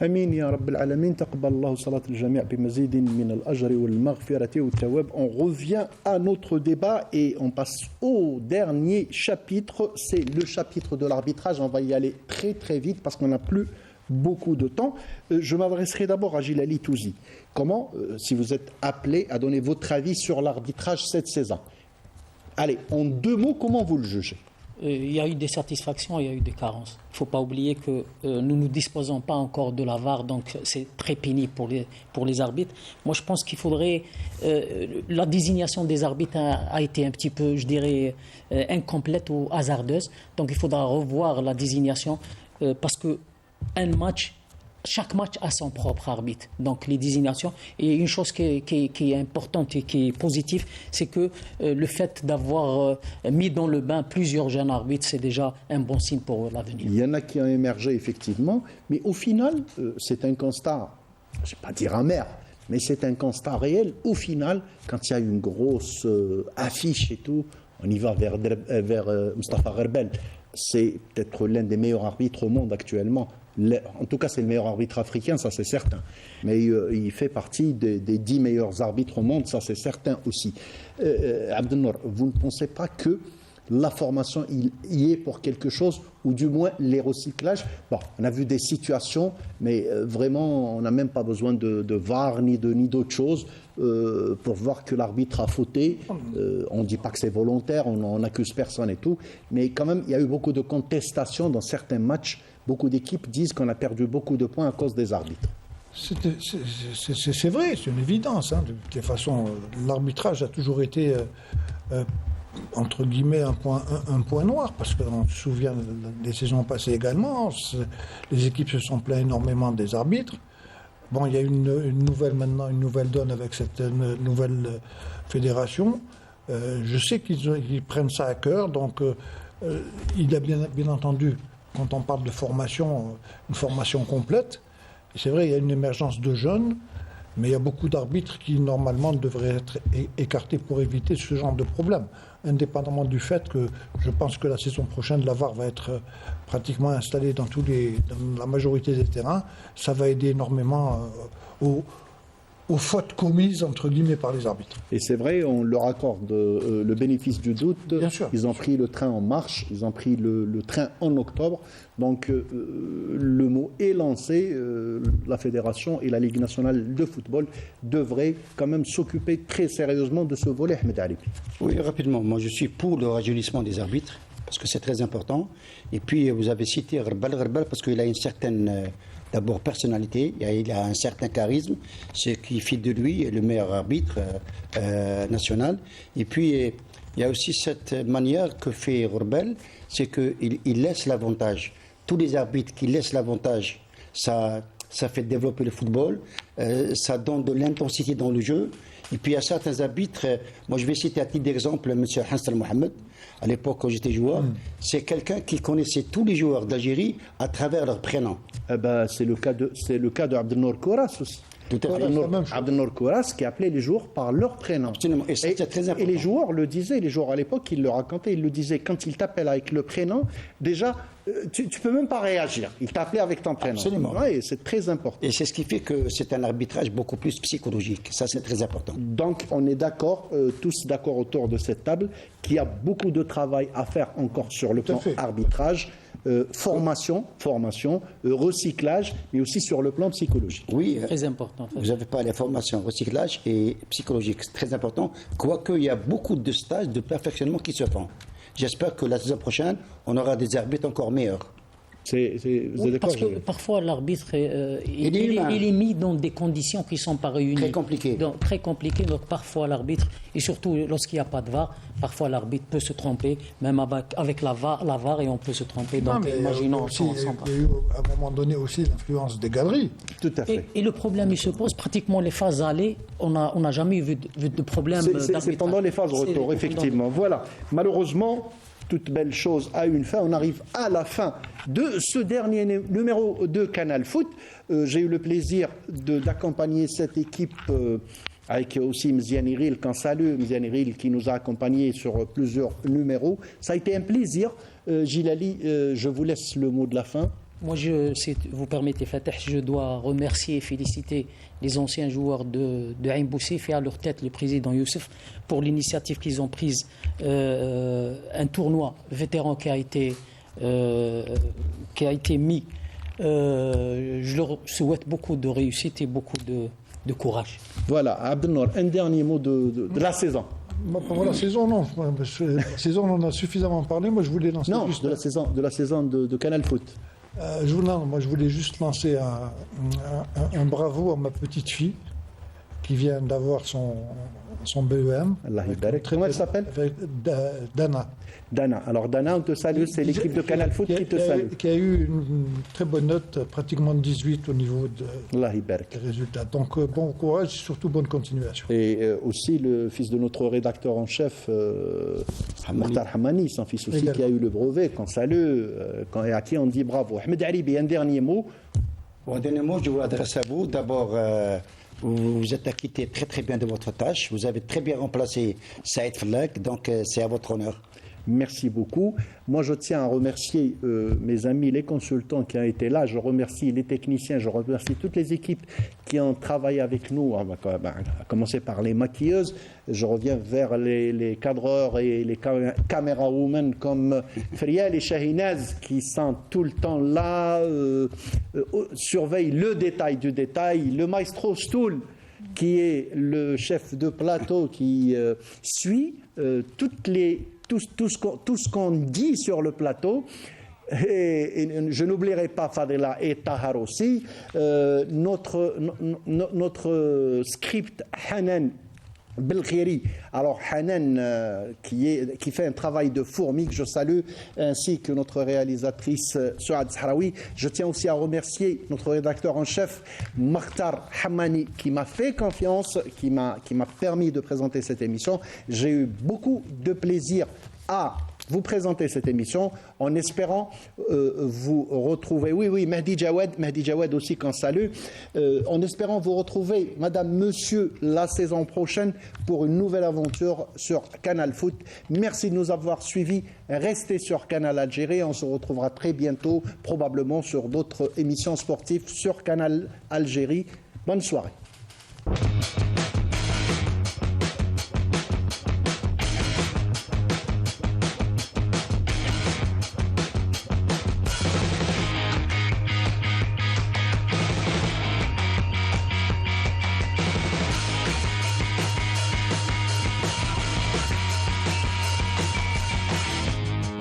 Amin ya Rabbil Alamin, taqabbal Allahu salat al-jami' bimazidin min al-ajri wal-maghfirati wat-tawab. On revient à notre débat et on passe au dernier chapitre, c'est le chapitre de l'arbitrage. On va y aller très très vite parce qu'on n'a plus beaucoup de temps. Je m'adresserai d'abord à Gilali Touzi. Comment, si vous êtes appelé à donner votre avis sur l'arbitrage cette saison? Allez, en 2 mots, comment vous le jugez? Il y a eu des satisfactions, il y a eu des carences. Il ne faut pas oublier que nous ne disposons pas encore de la VAR, donc c'est très pénible pour les arbitres. Moi, je pense qu'il faudrait... la désignation des arbitres a été un petit peu, je dirais, incomplète ou hasardeuse. Donc il faudra revoir la désignation parce que chaque match a son propre arbitre. Donc les désignations. Et une chose qui est importante et qui est positive, c'est que le fait d'avoir mis dans le bain plusieurs jeunes arbitres, c'est déjà un bon signe pour l'avenir. Il y en a qui ont émergé effectivement, mais au final, c'est un constat, je ne vais pas dire amer, mais c'est un constat réel. Au final, quand il y a une grosse affiche et tout, on y va vers Mustafa Gerbel. C'est peut-être l'un des meilleurs arbitres au monde actuellement. En tout cas, c'est le meilleur arbitre africain, ça c'est certain. Mais il fait partie des 10 meilleurs arbitres au monde, ça c'est certain aussi. Abdelnour, vous ne pensez pas que la formation il y est pour quelque chose, ou du moins les recyclages? Bon, on a vu des situations, mais vraiment, on n'a même pas besoin de VAR ni d'autre chose pour voir que l'arbitre a fauté. On ne dit pas que c'est volontaire, on n'accuse personne et tout, mais quand même, il y a eu beaucoup de contestations dans certains matchs. Beaucoup d'équipes disent qu'on a perdu beaucoup de points à cause des arbitres. C'est vrai, c'est une évidence. Hein. De toute façon, l'arbitrage a toujours été, entre guillemets, un point noir, parce qu'on se souvient des saisons passées également, les équipes se sont plaintes énormément des arbitres. Bon, il y a une nouvelle donne avec cette nouvelle fédération. Je sais qu'ils prennent ça à cœur, donc il a bien entendu, quand on parle de formation, une formation complète. Et c'est vrai, il y a une émergence de jeunes, mais il y a beaucoup d'arbitres qui, normalement, devraient être écartés pour éviter ce genre de problème. Indépendamment du fait que je pense que la saison prochaine, la VAR va être pratiquement installée dans la majorité des terrains. Ça va aider énormément aux fautes commises, entre guillemets, par les arbitres. Et c'est vrai, on leur accorde le bénéfice du doute. Bien sûr. Ils ont pris le train en marche, ils ont pris le train en octobre. Donc le mot est lancé. La Fédération et la Ligue nationale de football devraient quand même s'occuper très sérieusement de ce volet, Ahmed Ali. Oui, rapidement. Moi, je suis pour le rajeunissement des arbitres, parce que c'est très important. Et puis, vous avez cité Gerbel parce qu'il a une certaine... D'abord, personnalité, il a un certain charisme, ce qui fait de lui le meilleur arbitre national. Et puis, il y a aussi cette manière que fait Gerbel, c'est qu'il laisse l'avantage. Tous les arbitres qui laissent l'avantage, ça fait développer le football, ça donne de l'intensité dans le jeu. Et puis, il y a certains arbitres, moi je vais citer à titre d'exemple M. Hassan Mohamed, à l'époque où j'étais joueur, c'est quelqu'un qui connaissait tous les joueurs d'Algérie à travers leur prénom. C'est le cas de Abdelnour Kouras aussi. Tout à fait. Abdelnour Kouras qui appelait les joueurs par leur prénom. Absolument. Et c'est très important. Et les joueurs le disaient, les joueurs à l'époque, ils le racontaient, ils le disaient, quand ils t'appellent avec le prénom, déjà, tu ne peux même pas réagir. Ils t'appelaient avec ton prénom. Absolument. Ouais, c'est très important. Et c'est ce qui fait que c'est un arbitrage beaucoup plus psychologique. Ça, c'est très important. Donc, on est d'accord, tous d'accord autour de cette table, qu'il y a beaucoup de travail à faire encore sur le plan arbitrage, formation, recyclage, mais aussi sur le plan psychologique. Oui, Très important. vous avez parlé formation, recyclage et psychologique. C'est très important. Quoique, il y a beaucoup de stages de perfectionnement qui se font. J'espère que la saison prochaine, on aura des arbitres encore meilleurs. Vous êtes d'accord, Parce que parfois l'arbitre il est mis dans des conditions qui ne sont pas réunies. Très compliquées. Très compliquées. Donc parfois l'arbitre, et surtout lorsqu'il n'y a pas de VAR, parfois l'arbitre peut se tromper, même avec la VAR et on peut se tromper. Donc imaginons il y a eu à un moment donné aussi l'influence des galeries. Tout à fait. Et le problème, il se pose pratiquement les phases allées. On n'a jamais vu de problème d'arbitrage. C'est pendant les phases retour, effectivement. Voilà. Malheureusement, toute belle chose a une fin. On arrive à la fin de ce dernier numéro de Canal Foot. J'ai eu le plaisir d'accompagner cette équipe avec aussi Mziane Iril, qu'on salue, Mziane Iril qui nous a accompagnés sur plusieurs numéros. Ça a été un plaisir. Gilali, je vous laisse le mot de la fin. Moi, si vous permettez, Fatah, je dois remercier et féliciter les anciens joueurs de Ain Boussif et à leur tête le président Youssef pour l'initiative qu'ils ont prise. Un tournoi vétéran qui a été mis Je leur souhaite beaucoup de réussite et beaucoup de courage. Voilà, Abdelnour, un dernier mot de la saison. Pour la saison, non. Parce que la saison, on en a suffisamment parlé. Moi, je voulais lancer Non, juste... de la saison de Canal Foot. Moi, je voulais juste lancer un bravo à ma petite fille qui vient d'avoir son BEM. Allah yabarak. Comment elle s'appelle? Dana. Dana. Alors Dana, on te salue, c'est l'équipe de Canal Foot qui te salue. Qui a eu une très bonne note, pratiquement 18 au niveau Allah yabarak. des résultats. Donc bon courage et surtout bonne continuation. Et aussi le fils de notre rédacteur en chef, Mokhtar Hamani, son fils aussi, Également. qui a eu le brevet, qu'on salue, et à qui on dit bravo. Ahmed Aribi, un dernier mot. Bon, un dernier mot, je vous l'adresse à vous. D'abord, vous vous êtes acquitté très très bien de votre tâche. Vous avez très bien remplacé Saïd Flak, donc c'est à votre honneur. Merci beaucoup. Moi, je tiens à remercier mes amis, les consultants qui ont été là. Je remercie les techniciens, je remercie toutes les équipes qui ont travaillé avec nous, à commencer par les maquilleuses. Je reviens vers les cadreurs et les caméra-women comme Friel et Shahinaz qui sont tout le temps là, surveillent le détail du détail. Le maestro Stoul, qui est le chef de plateau qui suit tout ce qu'on dit sur le plateau. Et je n'oublierai pas Fadela et Tahar aussi. Notre script Hanan Belkhiri, alors Hanan qui fait un travail de fourmi que je salue, ainsi que notre réalisatrice Souad Sahraoui. Je tiens aussi à remercier notre rédacteur en chef Mokhtar Hamani qui m'a fait confiance, qui m'a permis de présenter cette émission. J'ai eu beaucoup de plaisir à vous présenter cette émission en espérant vous retrouver. Oui, Mehdi Jawad aussi qu'on salue. En espérant vous retrouver, Madame, Monsieur, la saison prochaine pour une nouvelle aventure sur Canal Foot. Merci de nous avoir suivis. Restez sur Canal Algérie. On se retrouvera très bientôt, probablement sur d'autres émissions sportives sur Canal Algérie. Bonne soirée.